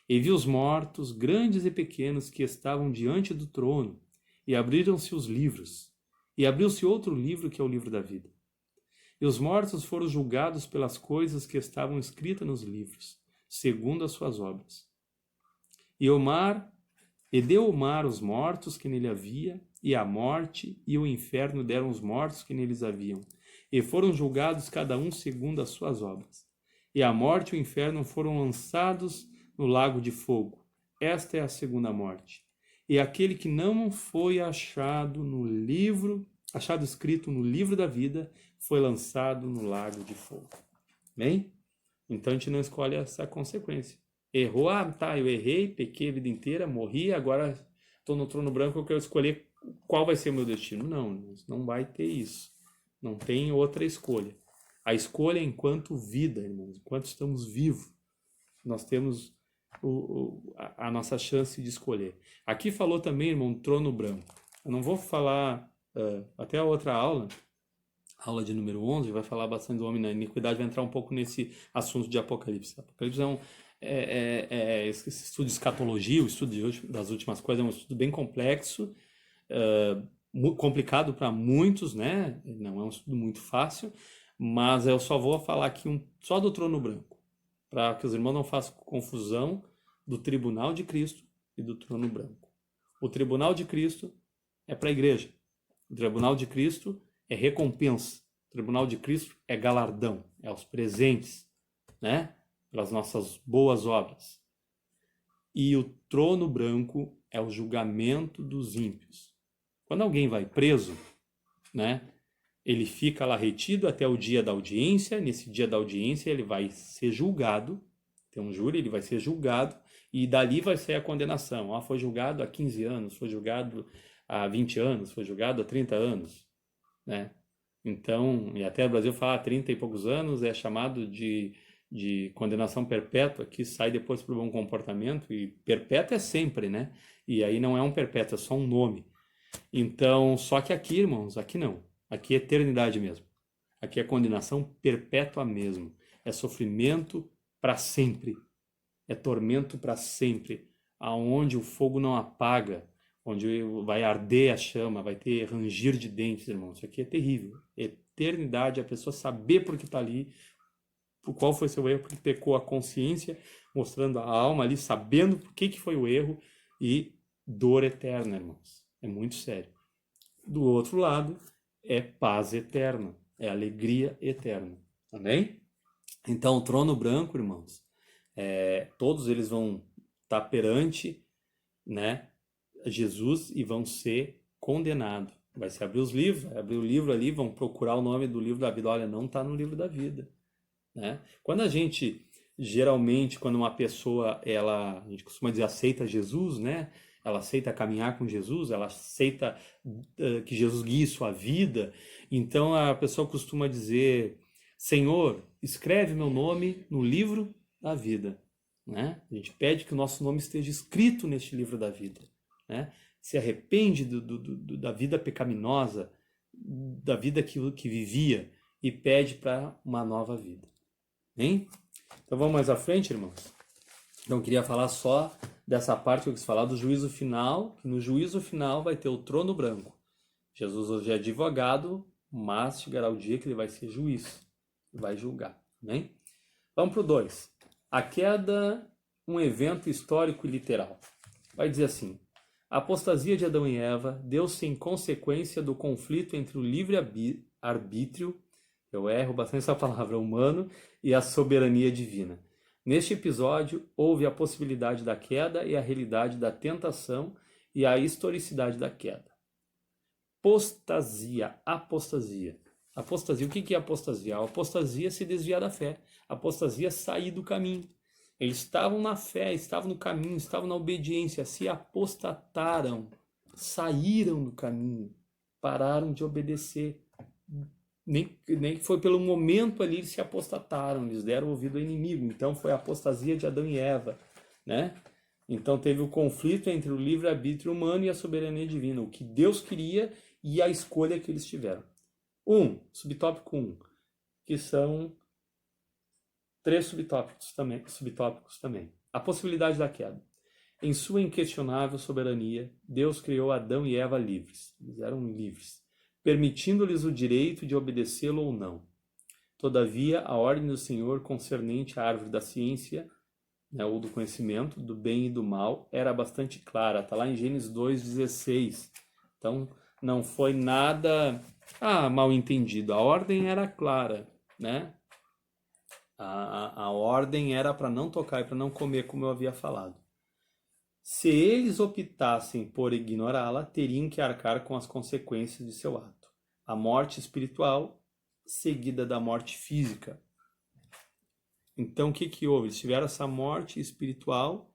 E vi os mortos, grandes e pequenos, que estavam diante do trono, e abriram-se os livros, e abriu-se outro livro, que é o livro da vida. E os mortos foram julgados pelas coisas que estavam escritas nos livros, segundo as suas obras. E deu o mar os mortos que nele havia, e a morte e o inferno deram os mortos que neles haviam, e foram julgados cada um segundo as suas obras. E a morte e o inferno foram lançados no lago de fogo. Esta é a segunda morte. E aquele que não foi achado escrito no livro da vida, foi lançado no lago de fogo. Bem? Então a gente não escolhe essa consequência. Errou, eu errei, pequei a vida inteira, morri, agora estou no trono branco, eu quero escolher qual vai ser o meu destino. Não vai ter isso. Não tem outra escolha. A escolha é enquanto vida, irmãos, enquanto estamos vivos, nós temos a nossa chance de escolher. Aqui falou também, irmão, trono branco. Eu não vou falar, até a outra aula de número 11, vai falar bastante do homem na iniquidade, vai entrar um pouco nesse assunto de Apocalipse. Apocalipse esse estudo de escatologia, o estudo das últimas coisas, é um estudo bem complexo, complicado para muitos, né? Não é um estudo muito fácil, mas eu só vou falar aqui só do trono branco, para que os irmãos não façam confusão do tribunal de Cristo e do trono branco. O tribunal de Cristo é para a igreja. O tribunal de Cristo é recompensa. O tribunal de Cristo é galardão, é os presentes, né? Pelas nossas boas obras. E o trono branco é o julgamento dos ímpios. Quando alguém vai preso, né? Ele fica lá retido até o dia da audiência. Nesse dia da audiência ele vai ser julgado. Tem um júri, ele vai ser julgado. E dali vai sair a condenação. Foi julgado há 15 anos, foi julgado há 20 anos, foi julgado há 30 anos. Né? Então, e até o Brasil fala 30 e poucos anos, é chamado de condenação perpétua, que sai depois para o bom comportamento. E perpétua é sempre, né? E aí não é um perpétuo, é só um nome. Então, só que aqui, irmãos, aqui não. Aqui é eternidade mesmo. Aqui é condenação perpétua mesmo. É sofrimento para sempre. É tormento para sempre. Aonde o fogo não apaga, onde vai arder a chama, vai ter ranger de dentes, irmãos. Isso aqui é terrível. Eternidade, a pessoa saber por que está ali, por qual foi seu erro, porque pecou, a consciência, mostrando a alma ali, sabendo por que foi o erro, e dor eterna, irmãos. É muito sério. Do outro lado, é paz eterna, é alegria eterna. Amém? Então, o trono branco, irmãos, todos eles vão estar perante, né, Jesus e vão ser condenados. Vai se abrir os livros, vai abrir o livro ali, vão procurar o nome do livro da vida. Olha, não está no livro da vida, né? Quando a gente, geralmente, quando uma pessoa, a gente costuma dizer, aceita Jesus, né? Ela aceita caminhar com Jesus, ela aceita que Jesus guie sua vida. Então a pessoa costuma dizer, Senhor, escreve meu nome no livro da vida, né? A gente pede que o nosso nome esteja escrito neste livro da vida, né? Se arrepende da vida pecaminosa, da vida que vivia e pede para uma nova vida. Hein? Então vamos mais à frente, irmãos? Então eu queria falar só dessa parte que eu quis falar do juízo final, que no juízo final vai ter o trono branco. Jesus hoje é advogado, mas chegará o dia que ele vai ser juiz, vai julgar. Amém? Vamos para o 2. A queda, um evento histórico e literal. Vai dizer assim, a apostasia de Adão e Eva deu-se em consequência do conflito entre o livre-arbítrio, eu erro bastante essa palavra, humano, e a soberania divina. Neste episódio, houve a possibilidade da queda e a realidade da tentação e a historicidade da queda. Apostasia. Apostasia, o que é apostasia? A apostasia é se desviar da fé. A apostasia é sair do caminho. Eles estavam na fé, estavam no caminho, estavam na obediência, se apostataram, saíram do caminho, pararam de obedecer. Nem foi pelo momento ali eles se apostataram, eles deram ouvido ao inimigo. Então foi a apostasia de Adão e Eva, né? Então teve o conflito entre o livre-arbítrio humano e a soberania divina, o que Deus queria e a escolha que eles tiveram. Subtópico 1, que são 3 subtópicos também. A possibilidade da queda. Em sua inquestionável soberania, Deus criou Adão e Eva livres. Eles eram livres, permitindo-lhes o direito de obedecê-lo ou não. Todavia, a ordem do Senhor concernente à árvore da ciência, né, ou do conhecimento, do bem e do mal, era bastante clara. Está lá em Gênesis 2,16. Então, não foi nada mal entendido. A ordem era clara, né? A ordem era para não tocar e para não comer, como eu havia falado. Se eles optassem por ignorá-la, teriam que arcar com as consequências de seu ato. A morte espiritual, seguida da morte física. Então, o que houve? Eles tiveram essa morte espiritual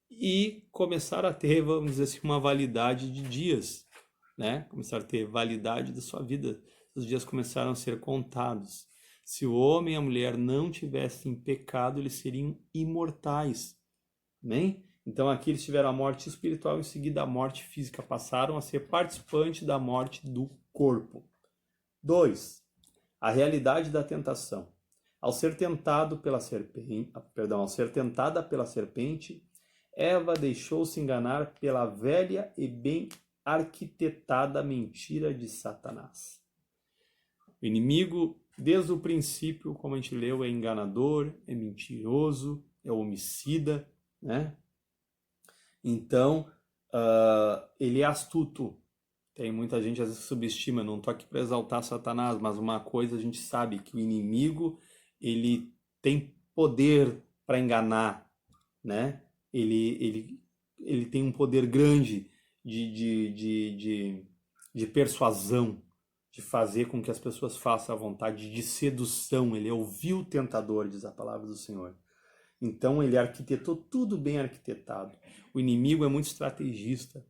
e começaram a ter, vamos dizer assim, uma validade de dias, né? Começaram a ter validade da sua vida. Os dias começaram a ser contados. Se o homem e a mulher não tivessem pecado, eles seriam imortais. Amém? Então aqui eles tiveram a morte espiritual e em seguida a morte física. Passaram a ser participantes da morte do corpo. 2. A realidade da tentação. Ao ser tentada pela serpente, Eva deixou-se enganar pela velha e bem arquitetada mentira de Satanás. O inimigo, desde o princípio, como a gente leu, é enganador, é mentiroso, é homicida, né? Então, ele é astuto. Tem muita gente às vezes subestima, não estou aqui para exaltar Satanás, mas uma coisa a gente sabe, que o inimigo, ele tem poder para enganar, né? Ele tem um poder grande de persuasão, de fazer com que as pessoas façam a vontade, de sedução. Ele é o vil tentador, diz a palavra do Senhor. Então ele arquitetou tudo bem arquitetado. O inimigo é muito estrategista.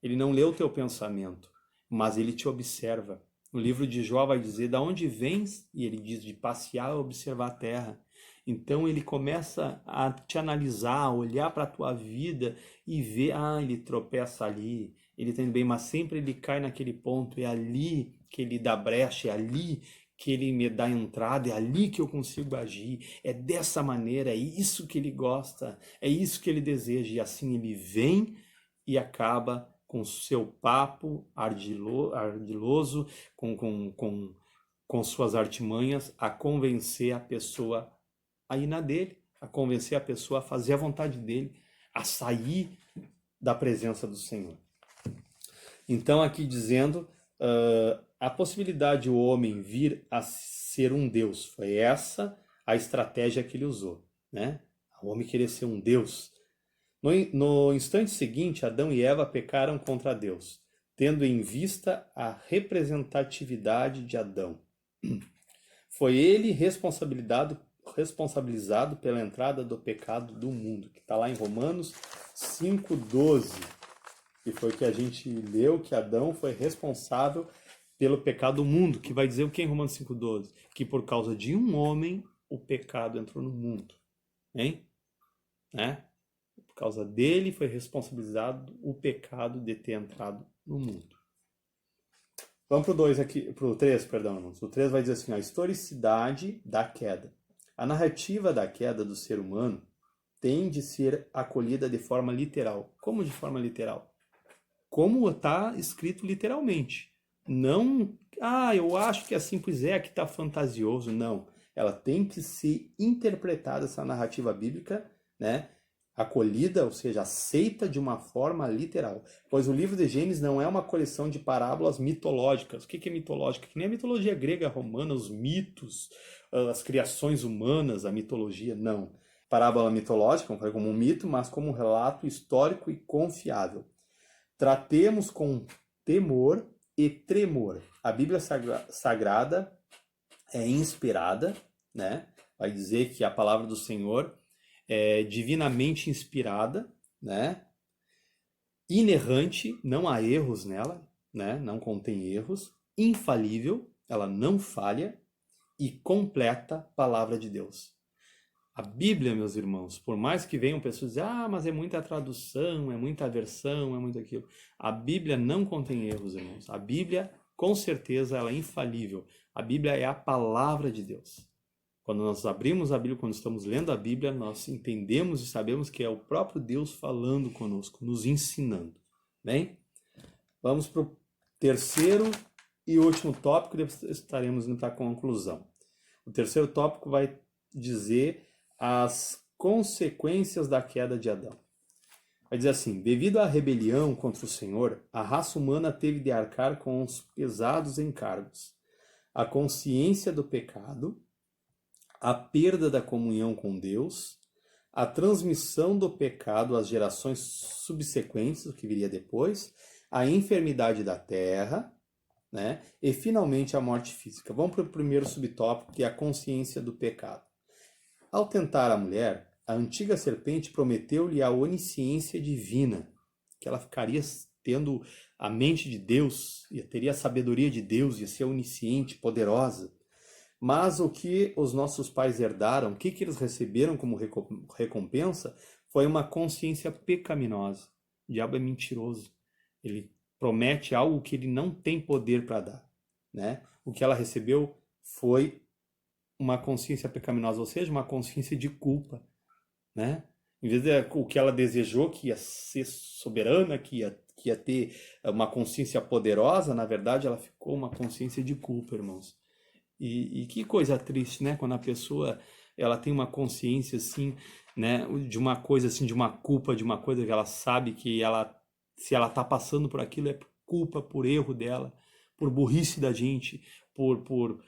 Ele não lê o teu pensamento, mas ele te observa. No livro de Jó vai dizer, da onde vens? E ele diz, de passear e observar a terra. Então ele começa a te analisar, a olhar para a tua vida e ver, ele tropeça ali, ele está indo bem, mas sempre ele cai naquele ponto, é ali que ele dá brecha, é ali que ele me dá entrada, é ali que eu consigo agir, é dessa maneira, é isso que ele gosta, é isso que ele deseja, e assim ele vem e acaba com seu papo ardiloso, com suas artimanhas, a convencer a pessoa a ir na dele, a convencer a pessoa a fazer a vontade dele, a sair da presença do Senhor. Então, aqui dizendo, a possibilidade de o homem vir a ser um Deus, foi essa a estratégia que ele usou, né? O homem querer ser um Deus. No instante seguinte, Adão e Eva pecaram contra Deus, tendo em vista a representatividade de Adão. Foi ele responsabilizado pela entrada do pecado do mundo, que está lá em Romanos 5,12. E foi o que a gente leu, que Adão foi responsável pelo pecado do mundo, que vai dizer o que em Romanos 5,12? Que por causa de um homem, o pecado entrou no mundo. Hein? Né? Por causa dele foi responsabilizado o pecado de ter entrado no mundo. Vamos pro 2 aqui, pro 3, perdão, irmãos. O 3 vai dizer assim, a historicidade da queda. A narrativa da queda do ser humano tem de ser acolhida de forma literal. Como de forma literal? Como está escrito literalmente. Não, eu acho que assim, pois é, que está fantasioso. Não. Ela tem que ser interpretada, essa narrativa bíblica, né? Acolhida, ou seja, aceita de uma forma literal. Pois o livro de Gênesis não é uma coleção de parábolas mitológicas. O que é mitológica? Que nem a mitologia grega, romana, os mitos, as criações humanas, a mitologia, não. Parábola mitológica, como um mito, mas como um relato histórico e confiável. Tratemos com temor e tremor. A Bíblia Sagrada é inspirada, né? Vai dizer que a palavra do Senhor é divinamente inspirada, né? Inerrante, não há erros nela, né? Não contém erros, infalível, ela não falha, e completa palavra de Deus. A Bíblia, meus irmãos, por mais que venham pessoas dizer, mas é muita tradução, é muita versão, é muito aquilo. A Bíblia não contém erros, irmãos. A Bíblia, com certeza, ela é infalível. A Bíblia é a palavra de Deus. Quando nós abrimos a Bíblia, quando estamos lendo a Bíblia, nós entendemos e sabemos que é o próprio Deus falando conosco, nos ensinando. Bem? Vamos para o terceiro e último tópico, depois estaremos indo para a conclusão. O terceiro tópico vai dizer as consequências da queda de Adão. Vai dizer assim, devido à rebelião contra o Senhor, a raça humana teve de arcar com os pesados encargos. A consciência do pecado, a perda da comunhão com Deus, a transmissão do pecado às gerações subsequentes, o que viria depois, a enfermidade da terra, né? E finalmente a morte física. Vamos para o primeiro subtópico, que é a consciência do pecado. Ao tentar a mulher, a antiga serpente prometeu-lhe a onisciência divina, que ela ficaria tendo a mente de Deus, teria a sabedoria de Deus, ia ser onisciente, poderosa. Mas o que os nossos pais herdaram, o que eles receberam como recompensa, foi uma consciência pecaminosa. O diabo é mentiroso. Ele promete algo que ele não tem poder para dar, né? O que ela recebeu foi uma consciência pecaminosa, ou seja, uma consciência de culpa, né? Em vez de o que ela desejou, que ia ser soberana, que ia ter uma consciência poderosa, na verdade ela ficou uma consciência de culpa, irmãos. E que coisa triste, né? Quando a pessoa ela tem uma consciência assim, né? De uma coisa assim, de uma culpa, de uma coisa que ela sabe que se ela está passando por aquilo é por culpa, por erro dela, por burrice da gente, por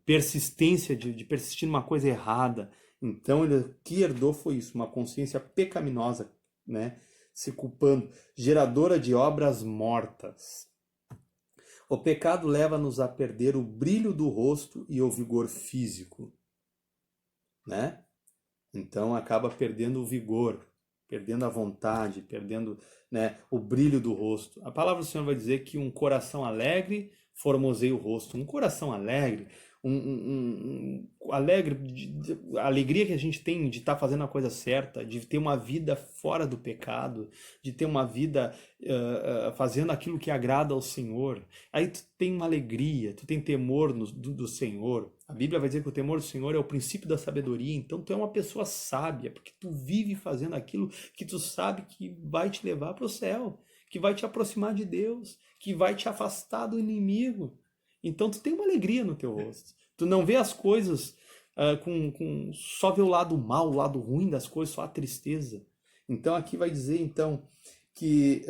persistência de persistir numa coisa errada. Então, o que herdou foi isso, uma consciência pecaminosa, né? Se culpando, geradora de obras mortas. O pecado leva-nos a perder o brilho do rosto e o vigor físico, né? Então, acaba perdendo o vigor, perdendo a vontade, perdendo, né, o brilho do rosto. A palavra do Senhor vai dizer que um coração alegre formoseia o rosto. Um coração alegre, alegre, a alegria que a gente tem de estar fazendo a coisa certa, de ter uma vida fora do pecado, de ter uma vida fazendo aquilo que agrada ao Senhor. Aí tu tem uma alegria, tu tem temor do Senhor. A Bíblia vai dizer que o temor do Senhor é o princípio da sabedoria. Então tu é uma pessoa sábia, porque tu vive fazendo aquilo que tu sabe que vai te levar para o céu, que vai te aproximar de Deus, que vai te afastar do inimigo. Então tu tem uma alegria no teu rosto. Tu não vê as coisas só vê o lado mal, o lado ruim das coisas, só a tristeza. Então aqui vai dizer então que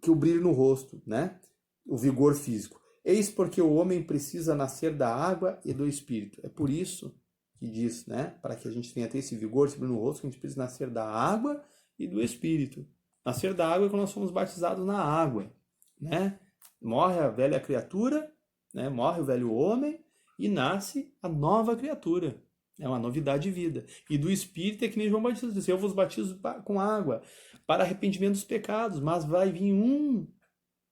o brilho no rosto, né? O vigor físico. Eis porque o homem precisa nascer da água e do Espírito. É por isso que diz, né? Para que a gente tenha até esse vigor, esse brilho no rosto, que a gente precisa nascer da água e do Espírito. Nascer da água é quando nós somos batizados na água, né? Morre a velha criatura, né? Morre o velho homem e nasce a nova criatura. É uma novidade de vida. E do Espírito é que nem João Batista disse: eu vos batizo com água para arrependimento dos pecados, mas vai vir um,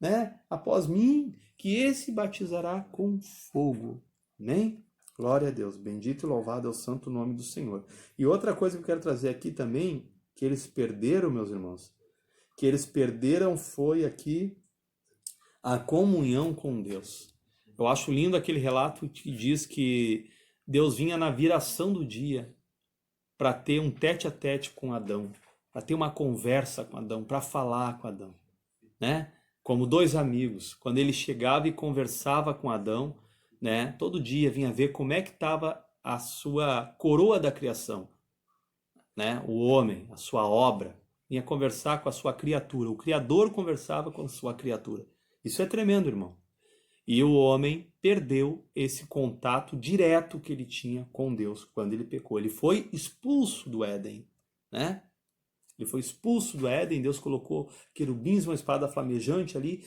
né, após mim, que esse batizará com fogo. Amém? Glória a Deus. Bendito e louvado é o santo nome do Senhor. E outra coisa que eu quero trazer aqui também, que eles perderam, meus irmãos, que eles perderam foi aqui a comunhão com Deus. Eu acho lindo aquele relato que diz que Deus vinha na viração do dia para ter um tete-a-tete com Adão, para ter uma conversa com Adão, para falar com Adão, né? Como dois amigos. Quando ele chegava e conversava com Adão, né? Todo dia vinha ver como é que estava a sua coroa da criação, né? O homem, a sua obra, vinha conversar com a sua criatura. O Criador conversava com a sua criatura. Isso é tremendo, irmão. E o homem perdeu esse contato direto que ele tinha com Deus quando ele pecou. Ele foi expulso do Éden, né? Ele foi expulso do Éden, Deus colocou querubins, uma espada flamejante ali,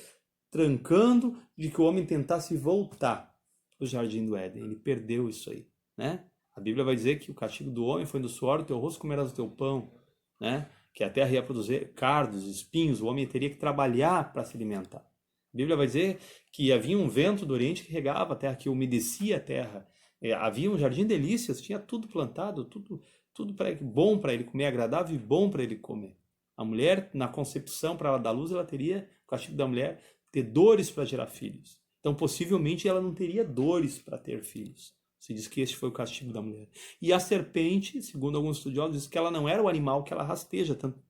trancando de que o homem tentasse voltar para o jardim do Éden. Ele perdeu isso aí, né? A Bíblia vai dizer que o castigo do homem foi do suor do teu rosto, comerás o teu pão, né? Que a terra ia produzir cardos, espinhos, o homem teria que trabalhar para se alimentar. A Bíblia vai dizer que havia um vento do Oriente que regava a terra, que umedecia a terra. Havia um jardim de delícias, tinha tudo plantado, tudo bom para ele comer, agradável e bom para ele comer. A mulher, na concepção, para ela dar luz, ela teria, o castigo da mulher, ter dores para gerar filhos. Então, possivelmente, ela não teria dores para ter filhos. Se diz que este foi o castigo da mulher. E a serpente, segundo alguns estudiosos, diz que ela não era o animal que ela rasteja. Tanto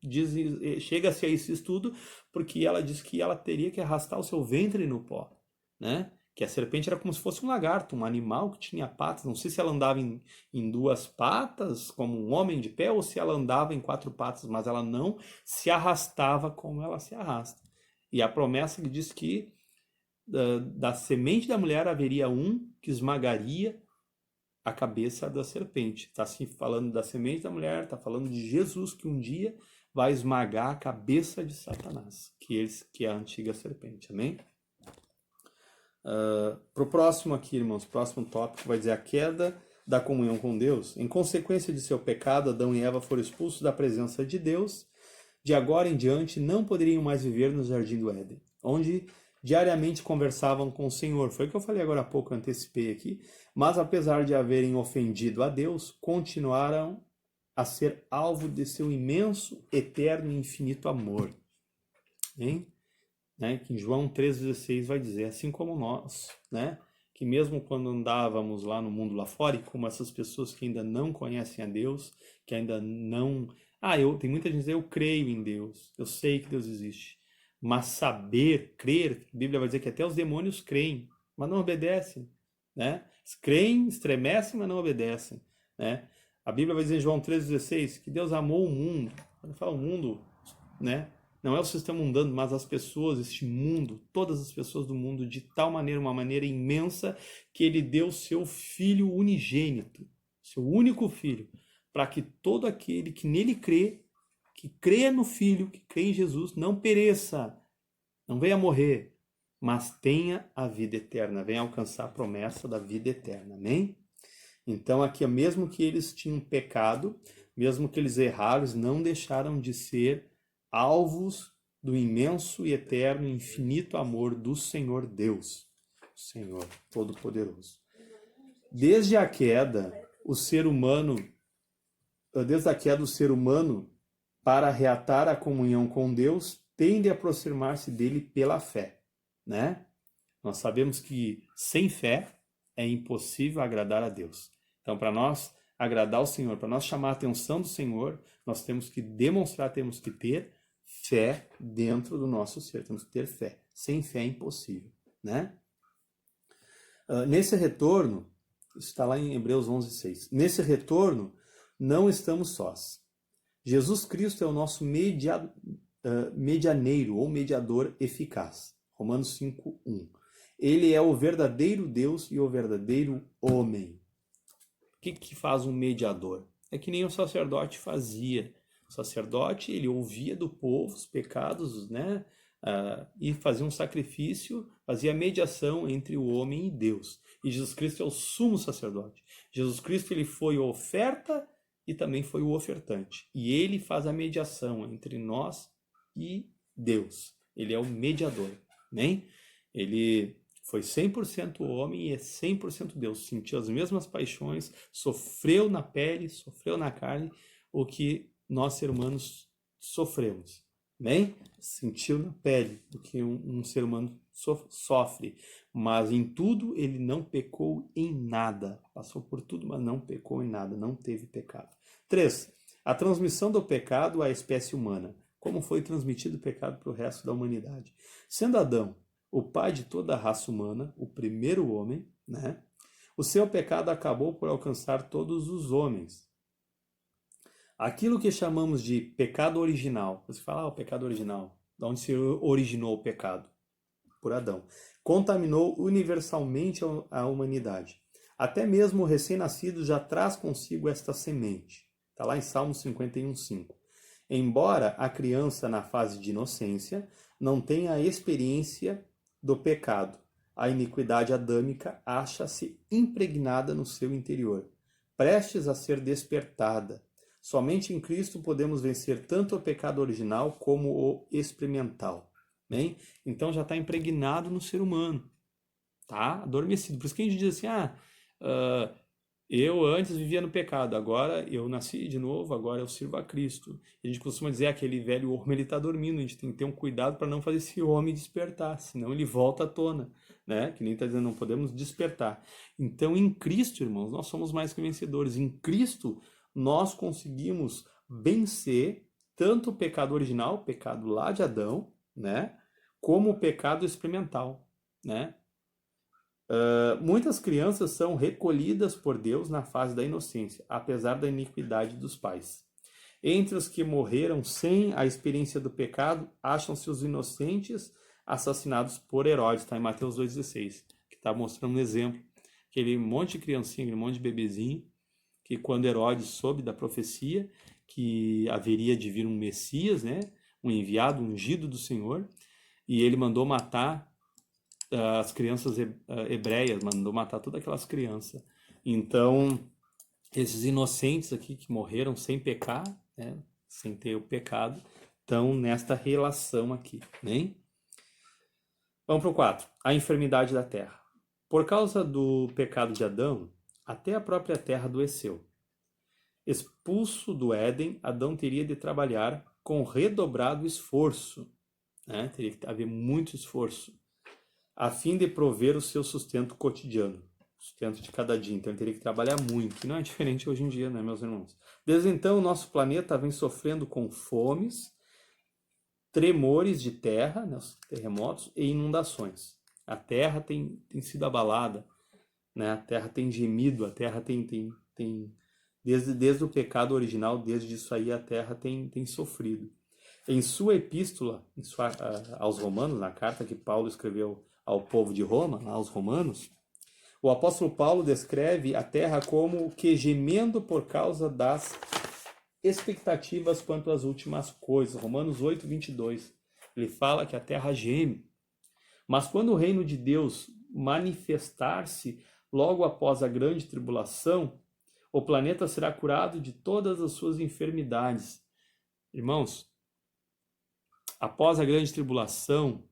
chega-se a esse estudo porque ela diz que ela teria que arrastar o seu ventre no pó, né? Que a serpente era como se fosse um lagarto, um animal que tinha patas. Não sei se ela andava em duas patas, como um homem de pé, ou se ela andava em quatro patas, mas ela não se arrastava como ela se arrasta. E a promessa que diz que da semente da mulher haveria um que esmagaria a cabeça da serpente. Está assim falando da semente da mulher, está falando de Jesus que um dia vai esmagar a cabeça de Satanás, que é a antiga serpente. Amém? Para o próximo aqui, irmãos, próximo tópico vai dizer a queda da comunhão com Deus. Em consequência de seu pecado, Adão e Eva foram expulsos da presença de Deus. De agora em diante, não poderiam mais viver no jardim do Éden, onde diariamente conversavam com o Senhor. Foi o que eu falei agora há pouco, eu antecipei aqui. Mas apesar de haverem ofendido a Deus, continuaram a ser alvo de seu imenso, eterno e infinito amor. Hein? Né? Que em João 3,16 vai dizer, assim como nós, né? Que mesmo quando andávamos lá no mundo lá fora, e como essas pessoas que ainda não conhecem a Deus, que ainda não... tem muita gente que diz, eu creio em Deus, eu sei que Deus existe. Mas saber, crer, a Bíblia vai dizer que até os demônios creem, mas não obedecem, né? Creem, estremecem, mas não obedecem, né? A Bíblia vai dizer em João 3,16 que Deus amou o mundo. Quando fala o mundo, né? Não é o sistema mundano, mas as pessoas, este mundo, todas as pessoas do mundo, de tal maneira, uma maneira imensa, que ele deu seu Filho unigênito, seu único Filho, para que todo aquele que nele crê, que crê no Filho, que crê em Jesus, não pereça, não venha morrer, mas tenha a vida eterna, venha alcançar a promessa da vida eterna. Amém? Então aqui, mesmo que eles tinham pecado, mesmo que eles erraram, eles não deixaram de ser alvos do imenso e eterno e infinito amor do Senhor Deus, o Senhor Todo-Poderoso. Desde a queda, o ser humano para reatar a comunhão com Deus, tende a aproximar-se dele pela fé, né? Nós sabemos que sem fé é impossível agradar a Deus. Então, para nós agradar o Senhor, para nós chamar a atenção do Senhor, nós temos que demonstrar, temos que ter fé dentro do nosso ser, temos que ter fé. Sem fé é impossível, né? Nesse retorno, isso está lá em Hebreus 11:6. Nesse retorno, não estamos sós. Jesus Cristo é o nosso medianeiro ou mediador eficaz. Romanos 5:1. Ele é o verdadeiro Deus e o verdadeiro homem. O que faz um mediador? É que nem o sacerdote fazia. O sacerdote, ele ouvia do povo os pecados, né? E fazia um sacrifício, fazia mediação entre o homem e Deus. E Jesus Cristo é o sumo sacerdote. Jesus Cristo, ele foi a oferta e também foi o ofertante. E ele faz a mediação entre nós e Deus. Ele é o mediador, né? Ele foi 100% homem e é 100% Deus. Sentiu as mesmas paixões, sofreu na pele, sofreu na carne, o que nós, seres humanos, sofremos. Bem? Sentiu na pele o que um ser humano sofre. Mas em tudo ele não pecou em nada. Passou por tudo, mas não pecou em nada. Não teve pecado. 3. A transmissão do pecado à espécie humana. Como foi transmitido o pecado para o resto da humanidade? Sendo Adão o pai de toda a raça humana, o primeiro homem, né? O seu pecado acabou por alcançar todos os homens. Aquilo que chamamos de pecado original, você fala, o pecado original, de onde se originou o pecado? Por Adão. Contaminou universalmente a humanidade. Até mesmo o recém-nascido já traz consigo esta semente. Está lá em Salmos 51:5. Embora a criança na fase de inocência não tenha a experiência do pecado, a iniquidade adâmica acha-se impregnada no seu interior, prestes a ser despertada. Somente em Cristo podemos vencer tanto o pecado original como o experimental. Bem? Então já está impregnado no ser humano. Tá? Adormecido. Por isso que a gente diz assim, eu antes vivia no pecado, agora eu nasci de novo, agora eu sirvo a Cristo. E a gente costuma dizer, aquele velho homem, ele está dormindo, a gente tem que ter um cuidado para não fazer esse homem despertar, senão ele volta à tona, né? Que nem está dizendo, não podemos despertar. Então, em Cristo, irmãos, nós somos mais que vencedores. Em Cristo, nós conseguimos vencer tanto o pecado original, o pecado lá de Adão, né? Como o pecado experimental, né? Muitas crianças são recolhidas por Deus na fase da inocência, apesar da iniquidade dos pais. Entre os que morreram sem a experiência do pecado, acham-se os inocentes assassinados por Herodes, está em Mateus 2,16, que está mostrando um exemplo. Aquele monte de criancinha, aquele monte de bebezinho, que quando Herodes soube da profecia que haveria de vir um Messias, né, um enviado, um ungido do Senhor, e ele mandou matar as crianças hebreias, mandou matar todas aquelas crianças. Então, esses inocentes aqui que morreram sem pecar, né, sem ter o pecado, estão nesta relação aqui, né? Vamos para o 4. A enfermidade da terra. Por causa do pecado de Adão, até a própria terra adoeceu. Expulso do Éden, Adão teria de trabalhar com redobrado esforço, né? Teria que haver muito esforço, a fim de prover o seu sustento cotidiano, sustento de cada dia. Então ele teria que trabalhar muito, que não é diferente hoje em dia, né, meus irmãos? Desde então, o nosso planeta vem sofrendo com fomes, tremores de terra, né, os terremotos e inundações. A terra tem sido abalada, né? A terra tem gemido, a terra tem desde o pecado original, desde isso aí a terra tem sofrido. Em sua epístola aos Romanos, na carta que Paulo escreveu ao povo de Roma, aos Romanos, o apóstolo Paulo descreve a terra como que gemendo por causa das expectativas quanto às últimas coisas. Romanos 8:22. Ele fala que a terra geme. Mas quando o reino de Deus manifestar-se logo após a grande tribulação, o planeta será curado de todas as suas enfermidades. Irmãos, Após a grande tribulação,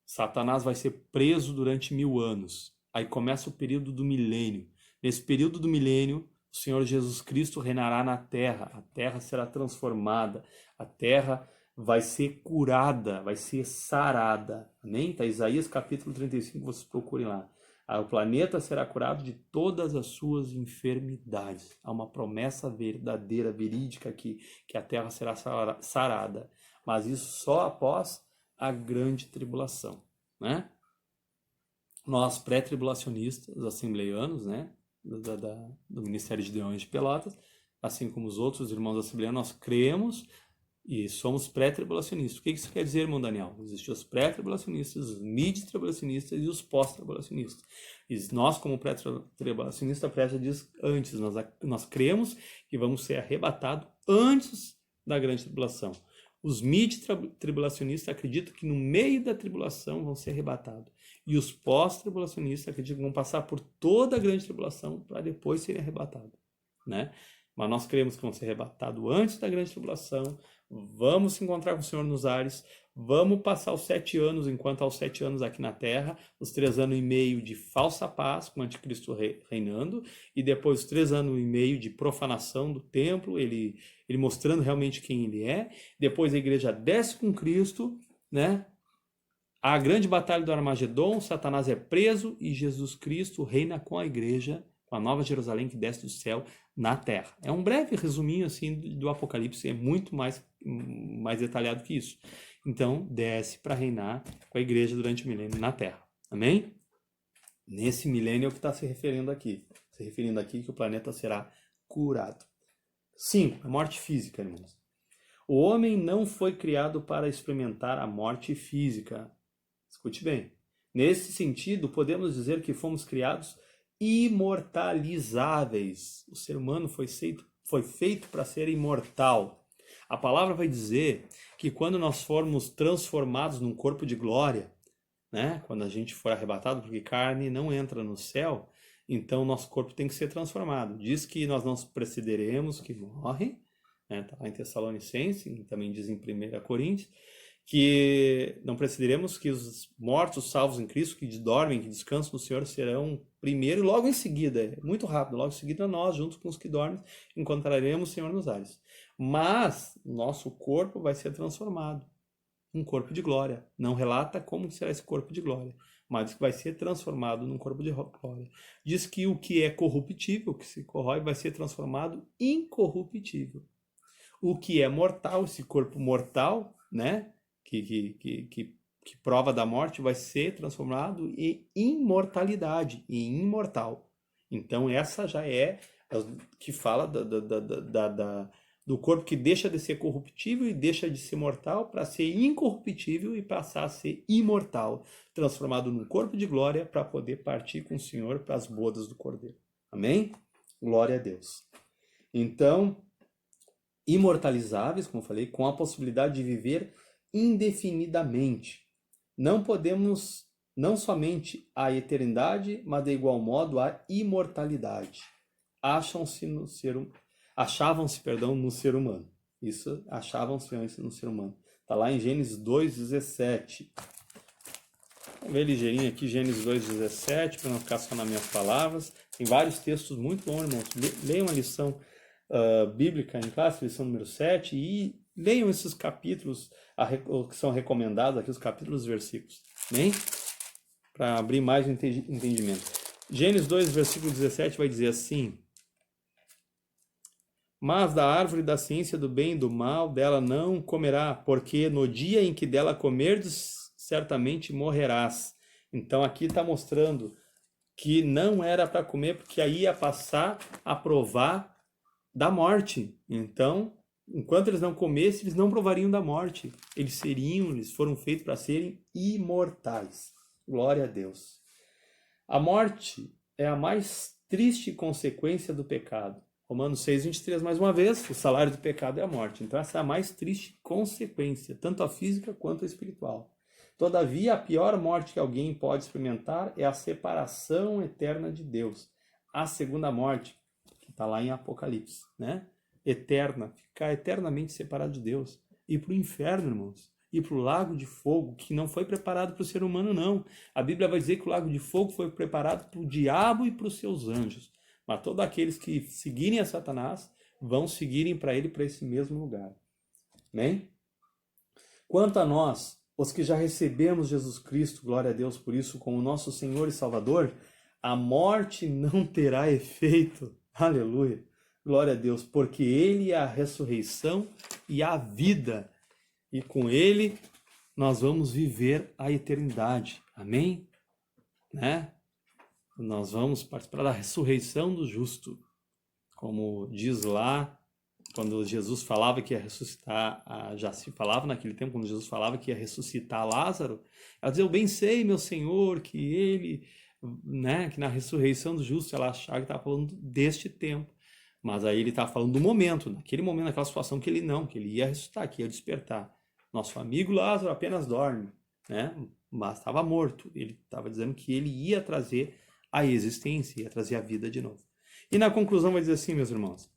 Satanás vai ser preso durante 1000 anos. Aí começa o período do milênio. Nesse período do milênio, o Senhor Jesus Cristo reinará na terra. A terra será transformada. A terra vai ser curada, vai ser sarada. Amém? Está Isaías capítulo 35, vocês procurem lá. O planeta será curado de todas as suas enfermidades. Há uma promessa verdadeira, verídica aqui, que a terra será sarada. Mas isso só após a grande tribulação, né? Nós, pré-tribulacionistas, assembleianos, né? Do Ministério de Deões de Pelotas, assim como os outros irmãos assembleianos, nós cremos e somos pré-tribulacionistas. O que isso quer dizer, irmão Daniel? Existem os pré-tribulacionistas, os mid-tribulacionistas e os pós-tribulacionistas. E nós, como pré-tribulacionistas, a pressa diz antes, nós cremos que vamos ser arrebatados antes da grande tribulação. Os mid-tribulacionistas acreditam que no meio da tribulação vão ser arrebatados. E os pós-tribulacionistas acreditam que vão passar por toda a grande tribulação para depois serem arrebatados, né? Mas nós cremos que vão ser arrebatados antes da grande tribulação, vamos se encontrar com o Senhor nos ares, vamos passar os 7 anos, enquanto há os 7 anos aqui na terra, os 3 anos e meio de falsa paz, com o anticristo reinando, e depois os 3 anos e meio de profanação do templo, ele mostrando realmente quem ele é, depois a igreja desce com Cristo, né? A grande batalha do Armagedon, Satanás é preso e Jesus Cristo reina com a igreja, com a nova Jerusalém que desce do céu na terra. É um breve resuminho assim do Apocalipse, é muito mais detalhado que isso. Então, desce para reinar com a igreja durante o milênio na terra. Amém? Nesse milênio é o que está se referindo aqui. Se referindo aqui que o planeta será curado. 5. A morte física, irmãos. O homem não foi criado para experimentar a morte física. Escute bem. Nesse sentido, podemos dizer que fomos criados imortalizáveis. O ser humano foi feito para ser imortal. A palavra vai dizer que quando nós formos transformados num corpo de glória, né? Quando a gente for arrebatado, porque carne não entra no céu, então nosso corpo tem que ser transformado. Diz que nós não precederemos que morre, né? Tá lá em Tessalonicenses, também diz em 1 Coríntios, que não precederemos que os mortos salvos em Cristo, que dormem, que descansam no Senhor, serão primeiro e logo em seguida, muito rápido, logo em seguida nós, junto com os que dormem, encontraremos o Senhor nos ares. Mas nosso corpo vai ser transformado, um corpo de glória. Não relata como será esse corpo de glória, mas que vai ser transformado num corpo de glória. Diz que o que é corruptível, o que se corrói, vai ser transformado em incorruptível. O que é mortal, esse corpo mortal, né? Que prova da morte, vai ser transformado em imortalidade, em imortal. Então essa já é que fala do corpo que deixa de ser corruptível e deixa de ser mortal para ser incorruptível e passar a ser imortal, transformado num corpo de glória para poder partir com o Senhor para as bodas do Cordeiro. Amém? Glória a Deus. Então, imortalizáveis, como eu falei, com a possibilidade de viver indefinidamente. Não podemos, não somente a eternidade, mas de igual modo a imortalidade. Achavam-se no ser humano. Isso, achavam-se antes no ser humano. Está lá em Gênesis 2,17. Vamos ver ligeirinho aqui, Gênesis 2,17, para não ficar só nas minhas palavras. Tem vários textos muito bons, irmãos. Leiam a lição bíblica em classe, lição número 7, e leiam esses capítulos que são recomendados aqui, os capítulos e versículos. Amém? Para abrir mais o entendimento. Gênesis 2, versículo 17 vai dizer assim: mas da árvore da ciência do bem e do mal dela não comerá, porque no dia em que dela comerdes, certamente morrerás. Então aqui está mostrando que não era para comer, porque aí ia passar a provar da morte. Então, enquanto eles não comessem, eles não provariam da morte. Eles foram feitos para serem imortais. Glória a Deus. A morte é a mais triste consequência do pecado. Romanos 6,23, mais uma vez, o salário do pecado é a morte. Então essa é a mais triste consequência, tanto a física quanto a espiritual. Todavia, a pior morte que alguém pode experimentar é a separação eterna de Deus. A segunda morte, que está lá em Apocalipse, né? Eterna, ficar eternamente separado de Deus. Ir para o inferno, irmãos. ir para o lago de fogo, que não foi preparado para o ser humano, não. A Bíblia vai dizer que o lago de fogo foi preparado para o diabo e para os seus anjos. Mas todos aqueles que seguirem a Satanás vão seguirem para ele, para esse mesmo lugar. Amém? Quanto a nós, os que já recebemos Jesus Cristo, glória a Deus por isso, como nosso Senhor e Salvador, a morte não terá efeito. Aleluia. Glória a Deus, porque Ele é a ressurreição e a vida. E com Ele nós vamos viver a eternidade. Amém? Né? Nós vamos participar da ressurreição do justo. Como diz lá, quando Jesus falava que ia ressuscitar, já se falava naquele tempo, quando Jesus falava que ia ressuscitar Lázaro, ela dizia, eu bem sei, meu Senhor, que ele, né, que na ressurreição do justo, ela achava que estava falando deste tempo. Mas aí ele estava falando do momento, naquele momento, naquela situação que ele ia ressuscitar, que ia despertar. Nosso amigo Lázaro apenas dorme, né? Mas estava morto. Ele estava dizendo que ele ia trazer a existência, ia trazer a vida de novo. E na conclusão vai dizer assim, meus irmãos,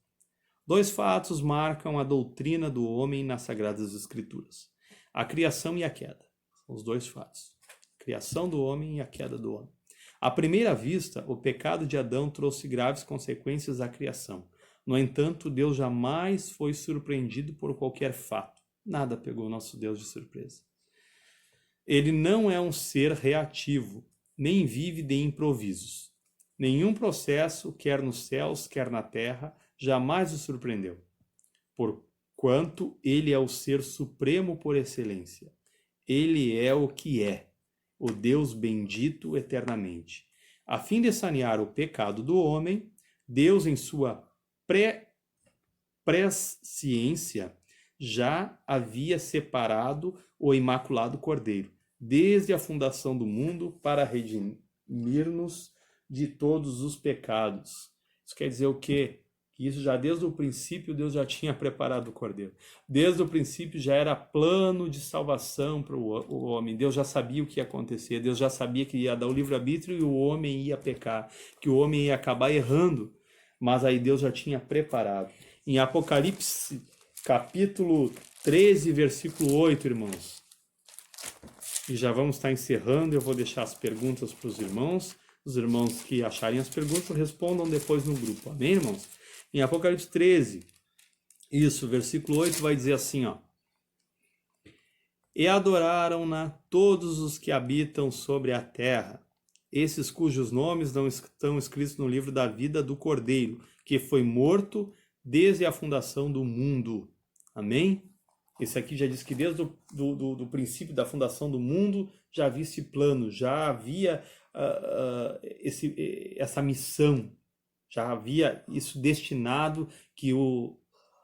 2 fatos marcam a doutrina do homem nas Sagradas Escrituras. A criação e a queda. São os 2 fatos. A criação do homem e a queda do homem. À primeira vista, o pecado de Adão trouxe graves consequências à criação. No entanto, Deus jamais foi surpreendido por qualquer fato. Nada pegou nosso Deus de surpresa. Ele não é um ser reativo, nem vive de improvisos. Nenhum processo, quer nos céus, quer na terra, jamais o surpreendeu, porquanto ele é o ser supremo por excelência. Ele é o que é, o Deus bendito eternamente. A fim de sanear o pecado do homem, Deus, em sua presciência, já havia separado o Imaculado Cordeiro, desde a fundação do mundo, para redimir-nos de todos os pecados. Isso quer dizer o quê? Que isso já desde o princípio Deus já tinha preparado o Cordeiro. Desde o princípio já era plano de salvação para o homem. Deus já sabia o que ia acontecer. Deus já sabia que ia dar o livre-arbítrio e o homem ia pecar, que o homem ia acabar errando. Mas aí Deus já tinha preparado. Em Apocalipse, capítulo 13, versículo 8, irmãos. E já vamos estar encerrando. Eu vou deixar as perguntas para os irmãos. Os irmãos que acharem as perguntas respondam depois no grupo. Amém, irmãos? Em Apocalipse 13, isso, versículo 8 vai dizer assim, ó. E adoraram-na todos os que habitam sobre a terra, esses cujos nomes não estão escritos no livro da vida do Cordeiro, que foi morto desde a fundação do mundo. Amém? Esse aqui já diz que desde do princípio da fundação do mundo já havia esse plano, já havia essa missão, já havia isso destinado, que o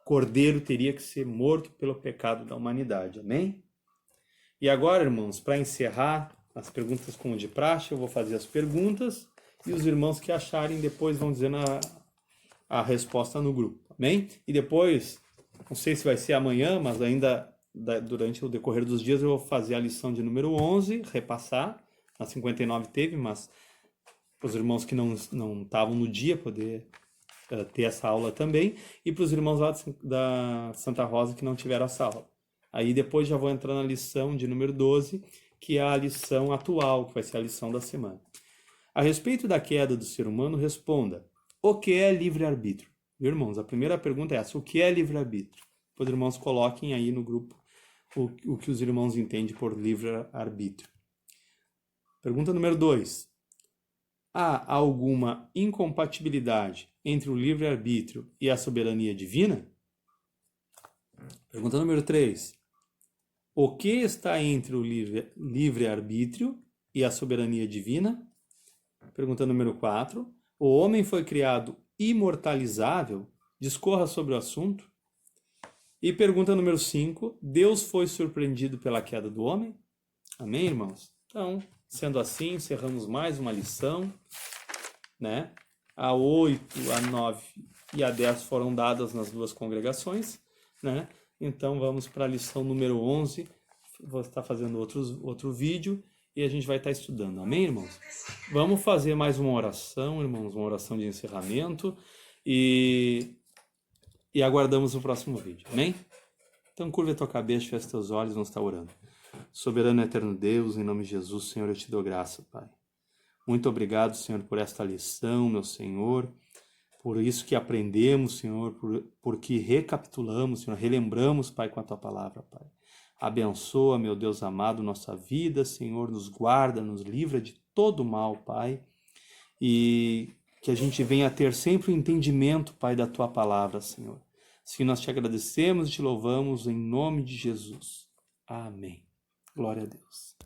Cordeiro teria que ser morto pelo pecado da humanidade. Amém? E agora, irmãos, para encerrar as perguntas como de praxe, eu vou fazer as perguntas e os irmãos que acharem depois vão dizendo a resposta no grupo. Amém? E depois, não sei se vai ser amanhã, mas ainda durante o decorrer dos dias eu vou fazer a lição de número 11, repassar. Na 59 teve, mas para os irmãos que não estavam no dia poder ter essa aula também, e para os irmãos lá da Santa Rosa que não tiveram essa aula. Aí depois já vou entrar na lição de número 12, que é a lição atual, que vai ser a lição da semana. A respeito da queda do ser humano, responda: o que é livre-arbítrio? Irmãos, a primeira pergunta é essa: o que é livre-arbítrio? Depois os irmãos coloquem aí no grupo o que os irmãos entendem por livre-arbítrio. Pergunta número 2. Há alguma incompatibilidade entre o livre-arbítrio e a soberania divina? Pergunta número 3. O que está entre o livre-arbítrio e a soberania divina? Pergunta número 4. O homem foi criado imortalizável? Discorra sobre o assunto. E pergunta número 5. Deus foi surpreendido pela queda do homem? Amém, irmãos? Então, sendo assim, encerramos mais uma lição, né? A 8, a 9 e a 10 foram dadas nas duas congregações, né? Então vamos para a lição número 11, vou estar fazendo outro vídeo e a gente vai estar estudando, amém, irmãos? Vamos fazer mais uma oração, irmãos, uma oração de encerramento e aguardamos o próximo vídeo, amém? Então curva a tua cabeça, fecha teus olhos, vamos estar orando. Soberano e eterno Deus, em nome de Jesus, Senhor, eu te dou graça, Pai. Muito obrigado, Senhor, por esta lição, meu Senhor, por isso que aprendemos, Senhor, porque recapitulamos, Senhor, relembramos, Pai, com a Tua palavra, Pai. Abençoa, meu Deus amado, nossa vida, Senhor, nos guarda, nos livra de todo mal, Pai, e que a gente venha a ter sempre o entendimento, Pai, da Tua palavra, Senhor. Assim nós te agradecemos e te louvamos em nome de Jesus. Amém. Glória a Deus.